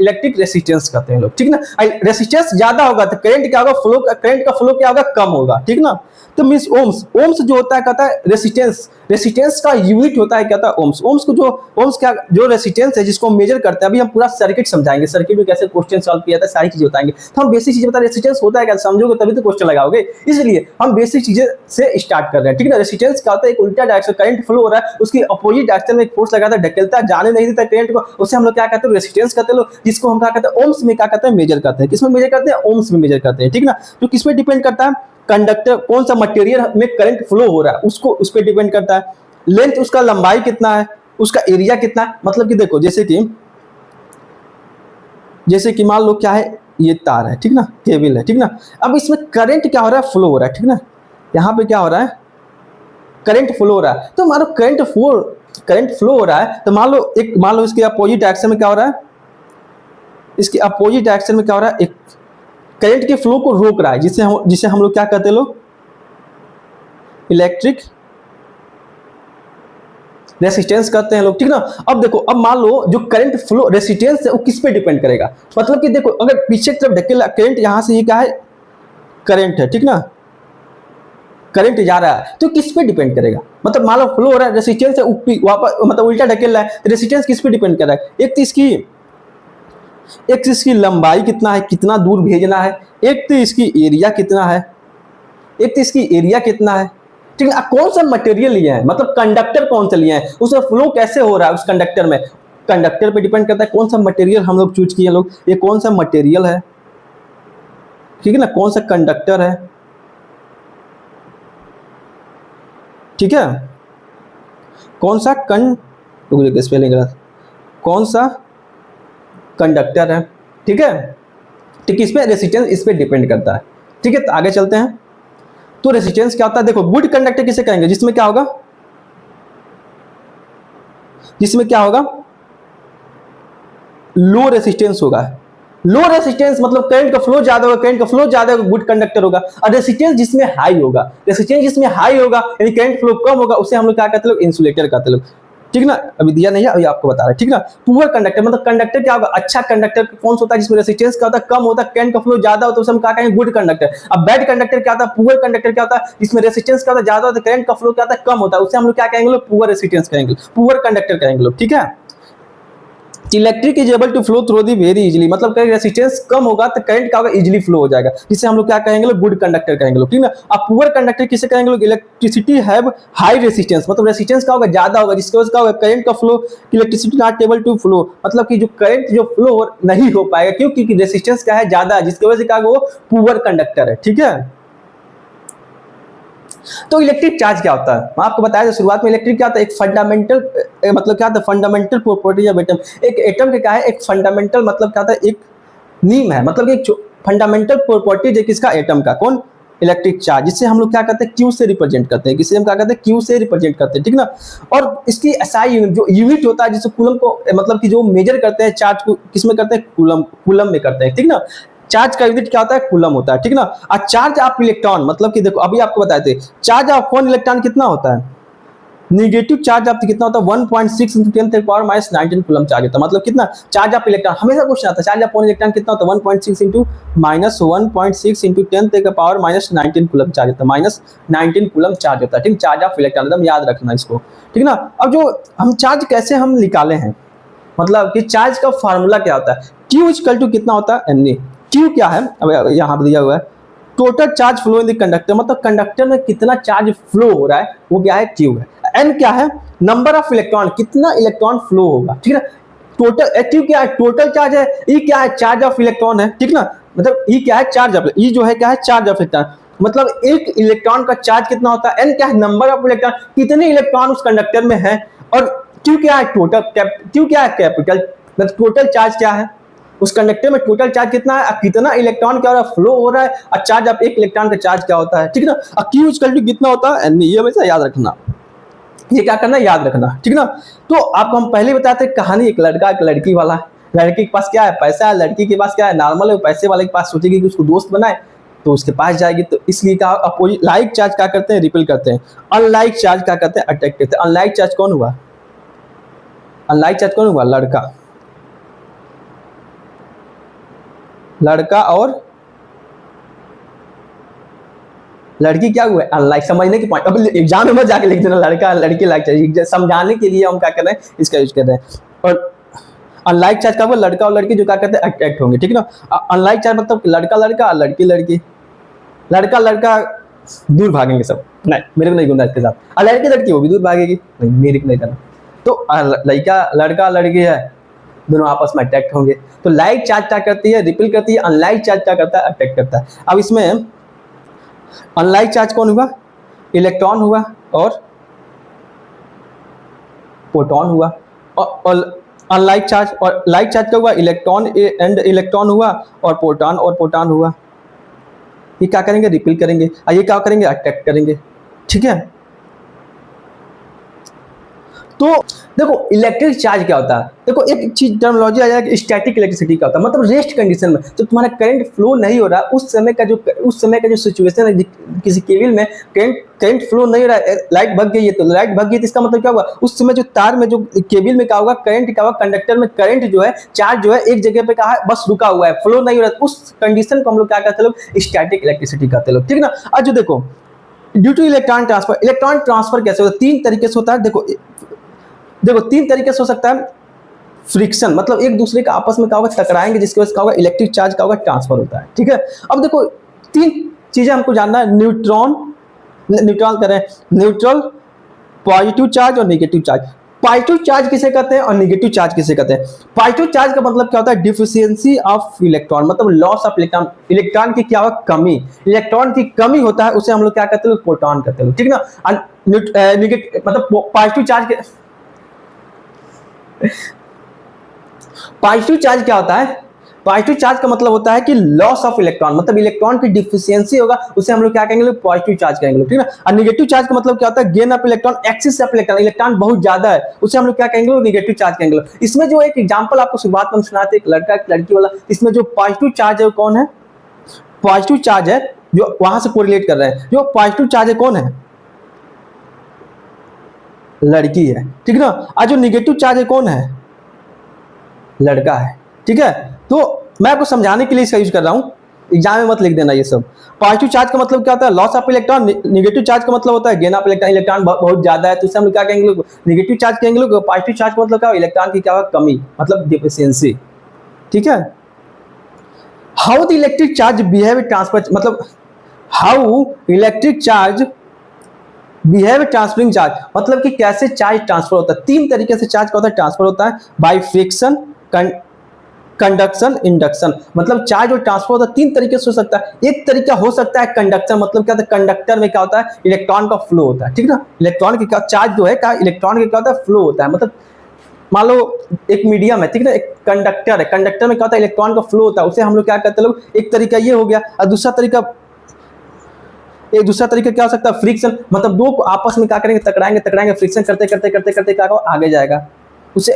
इलेक्ट्रिक रेसिस्टेंस कहते हैं लोग, ठीक ना। रेसिस्टेंस ज्यादा होगा तो करंट क्या होगा, करंट का फ्लो क्या होगा, कम होगा, ठीक ना। तो मींस ओम्स जो होता है, कहता है रेसिस्टेंस का यूनिट होता है, कहता है ओम्स को, जो ओम्स क्या, जो रेसिस्टेंस है जिसको हम मेजर करते हैं। अभी हम पूरा सर्किट समझाएंगे, सर्किट में कैसे क्वेश्चन सॉल्व किया जाता है, सारी चीजें बताएंगे। तो हम बेसिक चीजें बता, रेसिस्टेंस होता है क्या समझोगे तभी तो क्वेश्चन लगाओगे, इसलिए हम बेसिक चीजें से स्टार्ट कर रहे हैं, ठीक है। रेसिस्टेंस क्या होता है, एक उल्टा डायरेक्शन, करंट फ्लो हो रहा है, उसकी अपोजिट डायरेक्शन में एक फोर्स लगाता है, ढकेलता है, जाने नहीं देता करंट को, उसे हम लोग क्या कहते हैं, रेसिस्टेंस कहते हैं, जिसको हम क्या कहते हैं, ओम्स में क्या कहते हैं, मेजर करते हैं। किसमें मेजर करते हैं, ओम्स में मेजर करते हैं, ठीक ना। तो किस पे डिपेंड करता है, कंडक्टर कौन सा मटेरियल में करंट फ्लो हो रहा है उसको, उस पर डिपेंड करता है। लेंथ, उसका लंबाई कितना है, उसका एरिया कितना है, मतलब कि देखो जैसे कि मान लो क्या है, ये तार है, ठीक ना, केबल है, ठीक ना। अब इसमें करंट क्या हो रहा है, फ्लो हो रहा है, ठीक ना। यहाँ पे क्या हो रहा है, करंट फ्लो हो रहा है। तो मान लो करंट फ्लो हो रहा है, तो मान लो इसके अपोजिट डायरेक्शन में क्या हो रहा है, इसके अपोजिट डायरेक्शन में क्या हो रहा है, एक करंट के फ्लो को रोक रहा है, जिसे हम लोग क्या कहते हैं, लोग इलेक्ट्रिक रेसिस्टेंस कहते हैं लोग, ठीक ना। अब देखो, अब मान लो जो करंट फ्लो रेसिस्टेंस है वो किस पे डिपेंड करेगा, मतलब कि देखो अगर पीछे की तरफ ढकेला करंट, यहां से ये क्या है, करंट है, ठीक ना, करंट जा रहा है, तो किस पे डिपेंड करेगा, मतलब मान लो फ्लो हो रहा है, रेसिस्टेंस है वापस, मतलब उल्टा ढकेल रहा है, तो रेसिस्टेंस किस पे डिपेंड कर रहा है, एक तो इसकी लंबाई कितना है, कितना दूर भेजना है, एक तो इसकी एरिया कितना है, ठीक है। कौन सा मटेरियल लिया है, मतलब कंडक्टर कौन सा लिया है, उसका फ्लो कैसे हो रहा है उस कंडक्टर में, कंडक्टर पे डिपेंड करता है कौन सा मटेरियल हम लोग चूज किए लोग, ये कौन सा मटेरियल है, ठीक है ना, कौन सा कंडक्टर है, ठीक है, कौन सा स्पेलिंग गलत, कौन सा कंडक्टर है, ठीक है। ठीक, इस पे रेसिस्टेंस इस पे डिपेंड करता है, ठीक है। तो आगे चलते हैं। तो रेसिस्टेंस क्या होता है, देखो गुड कंडक्टर किसे कहेंगे, जिसमें क्या होगा, लो रेसिस्टेंस होगा। लो रेसिस्टेंस मतलब करंट का फ्लो ज्यादा होगा, गुड कंडक्टर होगा। और रेसिस्टेंस जिसमें हाई होगा, यानी करंट फ्लो कम होगा, उसे हम लोग क्या कहते हैं, इंसुलेटर कहते हैं, ठीक ना। अभी दिया नहीं है, अभी आपको बता रहा है, ठीक ना। पुअर कंडक्टर मतलब कंडक्टर क्या होगा, अच्छा कंडक्टर कौन सा होता है, जिसमें रेसिस्टेंस क्या होता है, कम होता है, करंट का फ्लो ज्यादा होता है, उसे हम क्या कहेंगे, गुड कंडक्टर। अब बैड कंडक्टर क्या होता है, पुअर कंडक्टर क्या होता है, जिसमें रेसिस्टेंस क्या होता है, ज्यादा होता है, करंट का फ्लो क्या होता है, कम होता है, उसे हम लोग क्या कहेंगे, पुअर रेसिस्टेंस कहेंगे, पुअर कंडक्टर कहेंगे लोग, ठीक है। Electric is able to flow through the very easily, मतलब कहीं रेसिस्टेंस कम होगा तो करंट क्या होगा, इजीली फ्लो हो जाएगा, जिससे हम लोग क्या कहेंगे लोग, गुड कंडक्टर कहेंगे लोग, ठीक ना। अब पुअर कंडक्टर किसे कहेंगे लोग, इलेक्ट्रिसिटी हैव हाई रेसिस्टेंस, मतलब रेसिस्टेंस क्या होगा, ज्यादा होगा, जिसकी वजह से क्या होगा, करंट का flow, electricity not able to flow, मतलब कि जो करंट जो फ्लो नहीं हो पाएगा, क्यों, क्योंकि रेसिस्टेंस क्या है, ज्यादा है, जिसकी वजह से क्या वो पुअर कंडक्टर है, ठीक है। तो इलेक्ट्रिक चार्ज क्या होता है, मैं आपको बताया था शुरुआत में, इलेक्ट्रिक क्या होता है, एक फंडामेंटल, मतलब क्या होता है, फंडामेंटल प्रॉपर्टी ऑफ एटम, एक एटम का क्या है, एक फंडामेंटल, मतलब क्या होता है, एक नीम है, मतलब एक फंडामेंटल प्रॉपर्टी है किसका, एटम का, कौन, इलेक्ट्रिक चार्ज, जिससे हम लोग क्या करते हैं, क्यू से रिप्रेजेंट करते हैं, किसे हम क्या करते हैं, क्यू से रिप्रेजेंट करते हैं, ठीक ना। और इसकी एसआई यूनिट, जो यूनिट होता है जिससे कूलम को, मतलब कि जो मेजर करते हैं चार्ज को, किसमें करते हैं, कूलम में करते हैं, ठीक ना। चार्ज का यूनिट क्या होता है, कूलम होता है, ठीक ना। और चार्ज ऑफ इलेक्ट्रॉन, मतलब कि देखो अभी आपको बताए थे, चार्ज ऑफ वन इलेक्ट्रॉन कितना होता है, नेगेटिव चार्ज ऑफ कितना होता है, 1.6 × 10⁻⁻19 कूलम चार्ज होता है, मतलब कितना, चार्ज ऑफ इलेक्ट्रॉन, हमेशा क्वेश्चन आता है, चार्ज ऑफ वन इलेक्ट्रॉन कितना होता है, 1.6 × -1.6 × 10⁻⁻19 कूलम चार्ज होता है, -19 कूलम चार्ज होता है, ठीक, चार्ज ऑफ इलेक्ट्रॉन, एकदम याद रखना इसको, ठीक ना। अब जो हम चार्ज कैसे हम निकाले हैं, मतलब कि चार्ज का फार्मूला क्या होता है, Q इक्वल टू कितना होता है, Na, Q क्या है, अब यहाँ पर दिया हुआ है, total charge flow in the conductor, मतलब कंडक्टर में कितना चार्ज फ्लो हो रहा है, वो क्या है, Q है। N क्या है, नंबर ऑफ इलेक्ट्रॉन, कितना इलेक्ट्रॉन फ्लो होगा, ठीक है। टोटल Q क्या है, टोटल चार्ज है, E क्या है, चार्ज ऑफ इलेक्ट्रॉन है, ठीक ना, मतलब E क्या है, चार्ज ऑफ, E जो है क्या है, चार्ज ऑफ इलेक्ट्रॉन, मतलब एक इलेक्ट्रॉन का चार्ज कितना होता है, N क्या है, नंबर ऑफ इलेक्ट्रॉन, कितने इलेक्ट्रॉन उस कंडक्टर में है, और Q क्या है, टोटल, Q क्या है, कैपिटल, मतलब टोटल चार्ज क्या है, उस कंडक्टर में टोटल चार्ज कितना है, कितना इलेक्ट्रॉन क्या हो रहा है, फ्लो हो रहा है, और चार्ज ऑफ एक इलेक्ट्रॉन का चार्ज क्या होता है, ठीक ना। और Q इक्वल टू कितना होता है, ये हमेशा याद रखना, ये क्या करना, याद रखना, ठीक ना। तो आपको हम पहले बताते हैं कहानी, एक लड़का एक लड़की वाला, लड़की के पास क्या है, पैसा है, लड़की के पास क्या है, नॉर्मल है, पैसे वाले के पास सोचेगी कि उसको दोस्त बनाए, तो उसके पास जाएगी, तो इसलिए क्या, अपोजिट लाइक चार्ज क्या करते हैं, रिपेल करते हैं, अनलाइक चार्ज क्या करते हैं, अट्रैक्ट करते हैं। अनलाइक चार्ज कौन हुआ, अनलाइक चार्ज कौन हुआ, लड़का, लड़का और लड़की क्या हुआ है, अनलाइक, समझने की पॉइंट, अब एग्जाम में मत जाके लिख देना लड़का लड़की लाइक चार्ज, समझाने के लिए हम क्या कर रहे हैं, इसका यूज कर रहे हैं। और अनलाइक चार्ज का वो लड़का और लड़की जो क्या करते हैं, अट्रैक्ट होंगे, ठीक है ना। अनलाइक चार्ज मतलब लड़का लड़का, लड़की लड़की, लड़का लड़का दूर भागेंगे सब, नहीं मेरे को नहीं घूमना इसके साथ, और लड़की लड़की वो भी दूर भागेगी, नहीं मेरे को नहीं करना। तो लड़का लड़का लड़की है, दोनों आपस में अट्रैक्ट होंगे, तो लाइक चार्ज क्या करती है, रिपेल करती है, अनलाइक चार्ज क्या करता है, अट्रैक्ट करता है। अब इसमें अनलाइक चार्ज कौन हुआ, इलेक्ट्रॉन हुआ और प्रोटॉन हुआ, और अनलाइक चार्ज और लाइक चार्ज क्या हुआ, इलेक्ट्रॉन एंड इलेक्ट्रॉन हुआ, और प्रोटॉन हुआ, ये क्या करेंगे, रिपेल करेंगे, और ये क्या करेंगे, अट्रैक्ट करेंगे, ठीक है। तो देखो इलेक्ट्रिक चार्ज क्या होता है, देखो एक चीज टर्मिनोलॉजी आ जाएगी, स्टैटिक इलेक्ट्रिसिटी क्या होता है, मतलब रेस्ट कंडीशन में जब तुम्हारा करंट फ्लो नहीं हो रहा, उस समय का जो सिचुएशन है, किसी केबल में करंट फ्लो नहीं हो रहा है, लाइट भग गई है, तो लाइट भग गई तो इसका मतलब क्या होगा, उस समय जो तार में जो केबल में क्या होगा, करंट क्या होगा, कंडक्टर में करंट जो है, चार्ज जो है एक जगह पे क्या है, बस रुका हुआ है, फ्लो नहीं हो रहा है, उस कंडीशन को हम लोग क्या कहते हैं लोग, स्टैटिक इलेक्ट्रिसिटी कहते हैं लोग, ठीक है ना। आज जो देखो ड्यू टू इलेक्ट्रॉन ट्रांसफर कैसे होता है, 3 तरीके से होता है, देखो 3 तरीके से हो सकता है, फ्रिक्शन, मतलब एक दूसरे का आपस में क्या होगा, टकराएंगे, जिसकी वजह से क्या होगा, इलेक्ट्रिक चार्ज क्या होगा, ट्रांसफर होता है, ठीक है। अब देखो 3 चीजें हमको जानना है, न्यूट्रल, पॉजिटिव चार्ज और नेगेटिव चार्ज। पॉजिटिव चार्ज किसे कहते हैं और नेगेटिव चार्ज किसे कहते हैं। पॉजिटिव चार्ज का मतलब क्या होता है, डिफिशियंसी ऑफ इलेक्ट्रॉन, मतलब लॉस ऑफ इलेक्ट्रॉन, इलेक्ट्रॉन की क्या होगा, कमी, इलेक्ट्रॉन की कमी होता है, उसे हम लोग क्या कहते हैं, प्रोटॉन कहते हैं, ठीक ना। मतलब पॉजिटिव चार्ज पॉजिटिव चार्ज क्या होता है, पॉजिटिव चार्ज का मतलब होता है कि लॉस ऑफ इलेक्ट्रॉन, मतलब इलेक्ट्रॉन की डिफिशियंसी होगा, उसे हम लोग क्या कहेंगे, पॉजिटिव चार्ज कहेंगे, ठीक है। और नेगेटिव चार्ज का मतलब क्या होता है, gain of electron, excess of electron, electron बहुत ज्यादा है, उसे हम लोग क्या कहेंगे, नेगेटिव चार्ज कहेंगे। इसमें जो एक एग्जांपल आपको शुरुआत में सुनाते, एक लड़का एक लड़की वाला, इसमें जो पॉजिटिव चार्ज है वो कौन है, पॉजिटिव चार्ज है जो वहां से कोरिलेट कर रहे हैं, जो पॉजिटिव चार्ज है कौन है, लड़की है, ठीक है ना। और जो नेगेटिव चार्ज है कौन है, लड़का है, ठीक है। तो मैं आपको समझाने के लिए इसका यूज कर रहा हूं, एग्जाम में मत लिख देना ये सब। पॉजिटिव चार्ज का मतलब क्या होता है? Loss of electron. Negative charge का मतलब होता है गेन ऑफ इलेक्ट्रॉन। इलेक्ट्रॉन बहुत ज्यादा है तो उसे हम लोग क्या कहेंगे लोग? नेगेटिव चार्ज कहेंगे लोग। पॉजिटिव चार्ज का मतलब क्या? इलेक्ट्रॉन की क्या होगा? कमी, मतलब डिफिशियंसी। ठीक है। How the electric charge behave transfer, मतलब how electric charge behave transferring charge, मतलब कि कैसे चार्ज ट्रांसफर होता है। तीन तरीके से चार्ज का होता है ट्रांसफर होता है, बाय फ्रिक्शन, कंडक्शन, इंडक्शन। मतलब चार्ज और ट्रांसफर होता है तीन तरीके से हो सकता है। एक तरीका हो सकता है कंडक्शन, मतलब क्या होता है? कंडक्टर में क्या होता है? इलेक्ट्रॉन का फ्लो होता है, ठीक ना। इलेक्ट्रॉन के क्या चार्ज जो है क्या? इलेक्ट्रॉन के क्या होता है? फ्लो होता है। मतलब मान लो एक मीडियम है, ठीक है, एक कंडक्टर है, कंडक्टर में क्या होता है? इलेक्ट्रॉन का फ्लो होता है, उसे हम लोग क्या कहते हैं लोग? एक तरीका ये हो गया। और दूसरा तरीका क्या हो सकता है? फ्रिक्शन, मतलब दो को आपस में क्या करेंगे? टकराएंगे, फ्रिक्शन करते करते करते करते क्या होगा? आगे जाएगा। उसे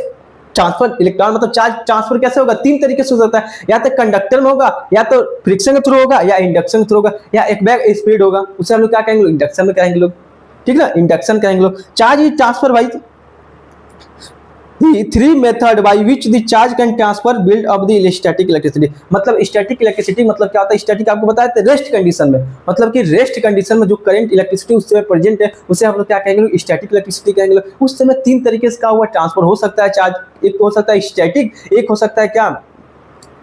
ट्रांसफर इलेक्ट्रॉन, मतलब चार्ज ट्रांसफर कैसे होगा? तीन तरीके से हो सकता है, या तो कंडक्टर में होगा, या तो फ्रिक्शन के थ्रू होगा, या इंडक्शन के थ्रू होगा, या एक बैक स्पीड होगा, उसे हम लोग क्या कहेंगे? इंडक्शन में कहेंगे लोग, ठीक ना, इंडक्शन कहेंगे लोग। चार्ज इज ट्रांसफर भाई The three method by which the charge can transfer build up the static electricity, मतलब स्टैटिक इलेक्ट्रिसिटी मतलब क्या होता है? स्टैटिक आपको बताया था रेस्ट कंडीशन में, मतलब कि रेस्ट कंडीशन में जो करंट इलेक्ट्रिसिटी उस समय प्रेजेंट है उसे हम लोग क्या कहेंगे? स्टैटिक इलेक्ट्रिसिटी कहेंगे। उस समय तीन तरीके से क्या हुआ? ट्रांसफर हो सकता है चार्ज। एक हो सकता है स्टैटिक, एक हो सकता है क्या,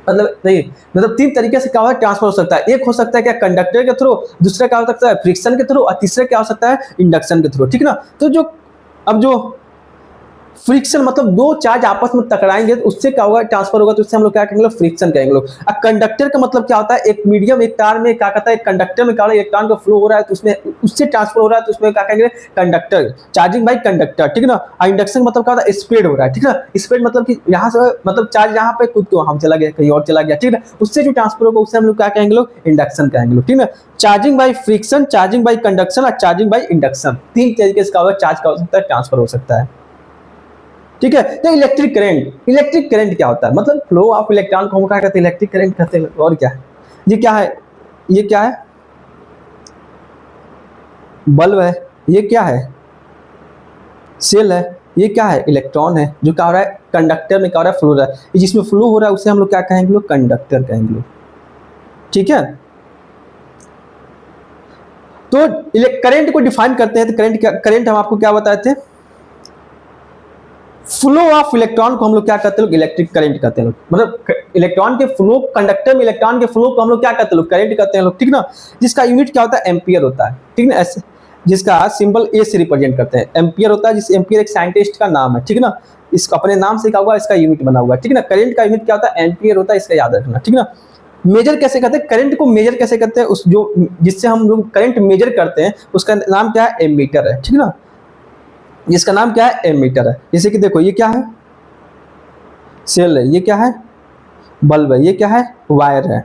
मतलब नहीं, मतलब तीन तरीके से क्या होगा? ट्रांसफर हो सकता है। एक हो सकता है क्या? कंडक्टर के थ्रू, दूसरा क्या हो सकता है? फ्रिक्शन के थ्रू, और तीसरा क्या हो सकता है? इंडक्शन के थ्रू, ठीक ना। तो जो अब जो फ्रिक्शन मतलब दो चार्ज आपस में टकराएंगे तो उससे क्या होगा? ट्रांसफर होगा, तो उससे हम लोग क्या कहेंगे? फ्रिक्शन कहेंगे लोग। अब कंडक्टर का मतलब क्या होता है? एक मीडियम, एक तार में क्या कहता है? कंडक्टर में क्या हो रहा है? इलेक्ट्रॉन का फ्लो हो रहा है तो उसमें उससे ट्रांसफर हो रहा है तो उसमें क्या कहेंगे? कंडक्टर, चार्जिंग बाई कंडक्टर, ठीक ना। और इंडक्शन मतलब क्या होता है? स्प्रेड हो रहा है, ठीक ना। स्प्रेड मतलब कि यहाँ से मतलब चार्ज यहाँ पे कुछ तो हम चला गया, कहीं और चला गया, ठीक है। उससे जो ट्रांसफर होगा उसे हम लोग क्या कहेंगे लोग? इंडक्शन कहेंगे लोग, ठीक है। Charging by friction, charging by conduction और चार्जिंग बाई इंडक्शन, तीन तरीके से क्या होगा? चार्ज का हो सकता है, ट्रांसफर हो सकता है, ठीक है। तो इलेक्ट्रिक करंट क्या होता है? मतलब फ्लो ऑफ इलेक्ट्रॉन को हम क्या कहते हैं? इलेक्ट्रिक करंट कहते हैं। और क्या है? ये क्या है? ये क्या है? बल्ब है। ये क्या है? सेल है। ये क्या है? इलेक्ट्रॉन है, जो क्या हो रहा है? कंडक्टर में क्या हो रहा है? फ्लो हो रहा है। जिसमें फ्लो हो रहा है उसे हम लोग क्या कहेंगे लोग? कंडक्टर कहेंगे लोग, ठीक है। तो करंट को डिफाइन करते हैं तो करंट हम आपको क्या बताए थे? फ्लो ऑफ इलेक्ट्रॉन को हम लोग क्या कहते हैं लोग? इलेक्ट्रिक करंट कहते हैं लोग। मतलब इलेक्ट्रॉन के फ्लो, कंडक्टर में इलेक्ट्रॉन के फ्लो को हम लोग क्या कहते हैं लोग? करंट कहते हैं लोग, ठीक ना। जिसका यूनिट क्या होता है? एम्पियर होता है, ठीक ना। ऐसे जिसका सिंबल ए से रिप्रेजेंट करते हैं, एम्पियर होता है। जिस एम्पियर एक साइंटिस्ट का नाम है, ठीक ना। इसका अपने नाम से क्या हुआ? इसका यूनिट बना हुआ है, ठीक ना। करंट का यूनिट क्या होता है? एम्पियर होता है, इसका याद रखना, ठीक ना। मेजर कैसे करते हैं? करंट को मेजर कैसे करते हैं? उस जो जिससे हम लोग करंट मेजर करते हैं उसका नाम क्या है? एमीटर है, ठीक ना। जिसका नाम क्या है? एमीटर है। जैसे कि देखो ये क्या है? सेल है। ये क्या है? बल्ब है। ये क्या है? वायर है।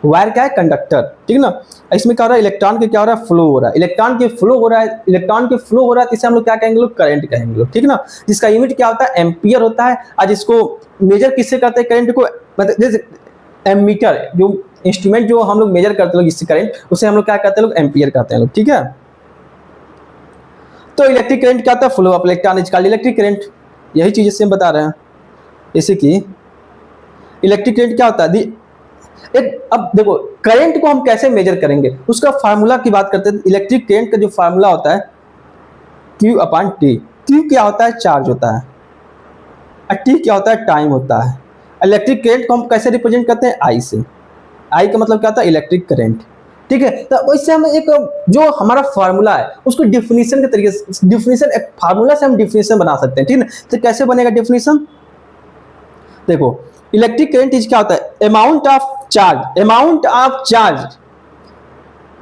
वायर क्या है? कंडक्टर, ठीक ना। इसमें क्या हो रहा है? इलेक्ट्रॉन के क्या हो रहा है? फ्लो हो रहा है। इलेक्ट्रॉन के फ्लो हो रहा है, इलेक्ट्रॉन के फ्लो हो रहा है तो इसे हम लोग क्या कहेंगे लोग? करंट कहेंगे लोग, ठीक ना। जिसका यूनिट क्या होता है? एम्पियर होता है। और जिसको मेजर किससे करते हैं करंट को? मतलब जैसे एमीटर, जो इंस्ट्रूमेंट जो हम लोग मेजर करते हैं लोग जिससे करंट, उसे हम लोग क्या कहते हैं लोग? एम्पियर कहते हैं लोग, ठीक है। तो इलेक्ट्रिक करंट क्या होता है? Flow of electron is called electric current. यही चीज इससे हम बता रहे हैं। जैसे कि इलेक्ट्रिक करंट क्या होता है? एक अब देखो करंट को हम कैसे मेजर करेंगे उसका फार्मूला की बात करते हैं। इलेक्ट्रिक करंट का जो फार्मूला होता है Q अपॉन टी। Q क्या होता है? चार्ज होता है। और T क्या होता है? टाइम होता है। इलेक्ट्रिक करंट को हम कैसे रिप्रेजेंट करते हैं? I से। I का मतलब क्या होता है? इलेक्ट्रिक करंट, ठीक है। तो इससे हम एक जो हमारा फार्मूला है उसको डिफिनीशन के तरीके से, डिफिनीशन एक फार्मूला से हम डिफिनीशन बना सकते हैं, ठीक है। तो कैसे बनेगा डिफिनीशन? देखो इलेक्ट्रिक करंट इज क्या होता है? Amount of charge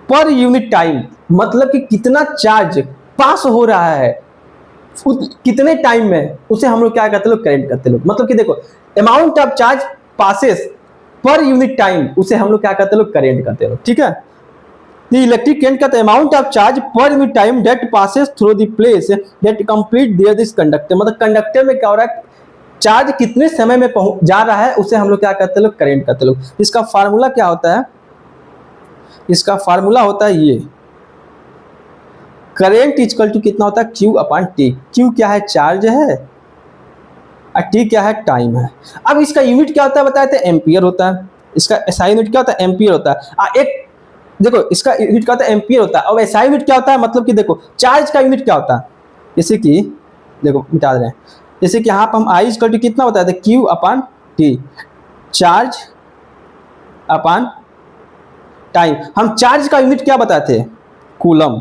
per unit time, मतलब कि कितना चार्ज पास हो रहा है कितने टाइम में, उसे हम लोग क्या कहते हैं लोग? करंट कहते हैं लोग। मतलब कि देखो amount of charge passes per unit time, उसे हम लोग क्या कहते हैं लोग? करंट कहते हैं लोग, ठीक है। इलेक्ट्रिक करंट का amount of charge per unit time that passes through the place that complete their this conductor, मतलब कंडक्टर में क्या हो रहा है? चार्ज कितने समय में पहुंच जा रहा है उसे हम लोग क्या कहते हैं लोग? करंट कहते हैं लोग। इसका फार्मूला क्या होता है? इसका फार्मूला होता है ये, करंट इक्वल टू कितना होता है? Q upon T. Q क्या है? चार्ज है, और T क्या है? टाइम है। अब इसका यूनिट क्या होता है बताए थे? एम्पियर होता है। इसका एसआई यूनिट क्या होता है, एम्पियर होता है। एक देखो इसका यूनिट क्या होता है, एम्पियर होता है। और एसआई यूनिट क्या होता है, मतलब कि देखो चार्ज का यूनिट क्या होता है, जैसे कि देखो मिटा रहे हैं, जैसे कि यहाँ पर हम आई इक्वल टू कितना बताया था, Q upon T, charge upon time. हम चार्ज का यूनिट क्या बताए थे, कूलम,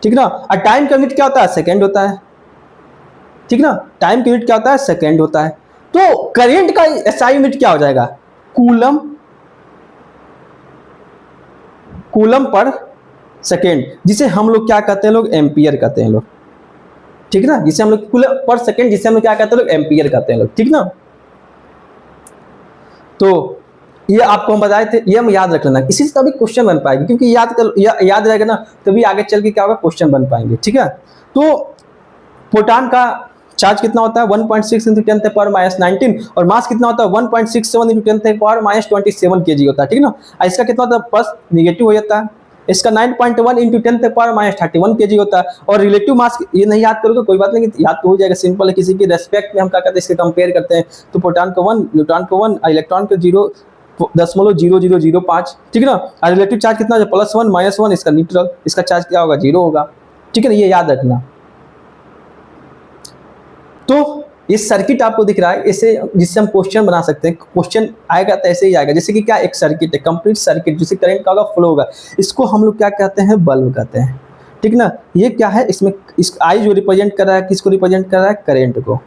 ठीक ना। और टाइम का यूनिट क्या होता है, सेकेंड होता है, ठीक ना। टाइम का यूनिट क्या होता है, सेकेंड होता है। तो करंट का एसआई यूनिट क्या हो जाएगा, कूलम, कूलम पर सेकेंड, जिसे हम लोग क्या कहते हैं, लोग एम्पियर कहते हैं लोग, ठीक ना। जिसे हम लोग कूलम पर सेकेंड, जिसे हम लोग क्या कहते हैं, लोग एम्पियर कहते हैं लोग, ठीक ना। तो ये आपको हम बताए थे, ये हम याद रख लेना, इसी से तभी क्वेश्चन बन पाएगी, क्योंकि याद रहेगा ना, तभी आगे चल के क्या होगा, क्वेश्चन बन पाएंगे, ठीक है। तो प्रोटॉन का चार्ज कितना होता है, 1.6 इंटू 10 पावर माइनस 19, और मास कितना होता है 1.67 इंटू 10 पावर माइनस 27 kg होता है, ठीक ना। इसका कितना होता है, प्लस निगेटिव हो जाता है। इसका 9.1 इंटू 10 पावर माइनस 31 kg होता है। और रिलेटिव मास ये नहीं याद करोगे कोई बात नहीं, याद तो हो जाएगा, सिंपल है। किसी की रेस्पेक्ट में हम क्या करते हैं, इसके कंपेयर करते हैं, तो प्रोटॉन को 1, न्यूट्रॉन को 1, इलेक्ट्रॉन को 0.0005, ठीक है ना। और रिलेटिव चार्ज कितना है, +1 -1, इसका न्यूट्रल, इसका चार्ज क्या होगा, 0 होगा, ठीक है ना। ये याद रखना। तो ये सर्किट आपको दिख रहा है, इसे जिससे हम क्वेश्चन बना सकते हैं, क्वेश्चन आएगा तो ऐसे ही आएगा, जैसे कि क्या, एक सर्किट है, कंप्लीट सर्किट, जिससे करंट का होगा, फ्लो होगा, इसको हम लोग क्या कहते हैं, बल्ब कहते हैं, ठीक ना। ये क्या है, इसमें इस आई जो रिप्रेजेंट कर रहा है, किसको रिप्रेजेंट कर रहा है, करंट को,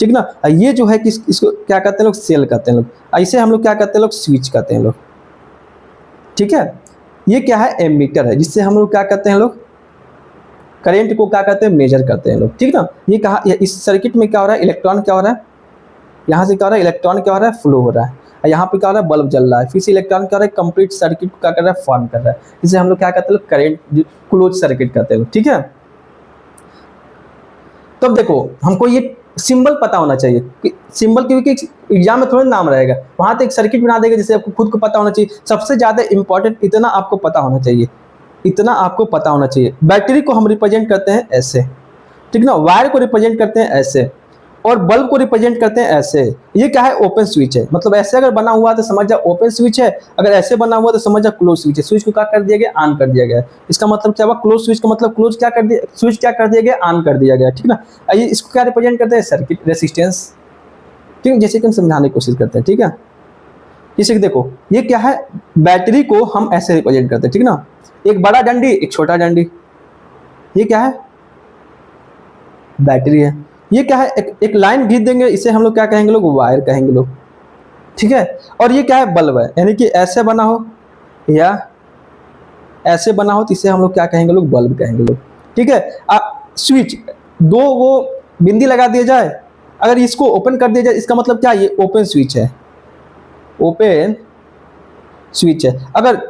ठीक ना। ये जो है किस, इसको क्या कहते हैं लोग, सेल कहते हैं लोग। ऐसे हम लोग क्या कहते हैं लोग, स्विच कहते हैं लोग, ठीक है। ये क्या है, एमीटर है, जिससे हम लोग क्या कहते हैं लोग, करंट को क्या कहते हैं, मेजर करते हैं लोग, ठीक ना। ये कहा, इस सर्किट में क्या हो रहा है, इलेक्ट्रॉन क्या हो रहा है, यहाँ से क्या हो रहा है, इलेक्ट्रॉन क्या हो रहा है, फ्लो हो रहा है, और यहाँ पे क्या हो रहा है, बल्ब जल रहा है, फिर से इलेक्ट्रॉन क्या हो रहा है, कंप्लीट सर्किट क्या कर रहा है, फॉर्म कर रहा है, जिसे हम लोग क्या कहते हैं लोग, करंट क्लोज सर्किट कहते हैं लोग, ठीक है। तब देखो हमको ये सिंबल पता होना चाहिए कि सिंबल, क्योंकि एग्जाम में थोड़ा नाम रहेगा, वहां तो एक सर्किट बना देगा, जिसे आपको खुद को पता होना चाहिए। सबसे ज्यादा इंपॉर्टेंट इतना आपको पता होना चाहिए, इतना आपको पता होना चाहिए। बैटरी को हम रिप्रेजेंट करते हैं ऐसे, ठीक ना। वायर को रिप्रेजेंट करते हैं ऐसे, और बल्ब को रिप्रेजेंट करते हैं ऐसे। ये क्या है, ओपन स्विच है, मतलब ऐसे अगर बना हुआ तो समझ जा ओपन स्विच है, अगर ऐसे बना हुआ तो समझ जा क्लोज स्विच है। स्विच को क्या कर दिया गया, ऑन कर दिया गया। इसका मतलब क्या हुआ, क्लोज स्विच का मतलब क्लोज क्या कर दिया, स्विच क्या कर दिया गया, ऑन कर दिया गया, ठीक ना। ये इसको क्या रिप्रेजेंट करते हैं, सर्किट रेसिस्टेंस, ठीक है, जैसे कि हम समझाने की कोशिश करते हैं, ठीक है। जैसे कि देखो ये क्या है, बैटरी को हम ऐसे रिप्रेजेंट करते हैं, ठीक ना। एक बड़ा डंडी, एक छोटा डंडी, ये क्या है, बैटरी है। ये क्या है, एक लाइन खींच देंगे, इसे हम लोग क्या कहेंगे लोग, वायर कहेंगे लोग, ठीक है। और ये क्या है, बल्ब है, यानी कि ऐसे बना हो या ऐसे बना हो, तो इसे हम लोग क्या कहेंगे लोग, बल्ब कहेंगे लोग, ठीक है। स्विच, दो वो बिंदी लगा दिया जाए, अगर इसको ओपन कर दिया जाए, इसका मतलब क्या, ये ओपन स्विच है, ओपन स्विच है। अगर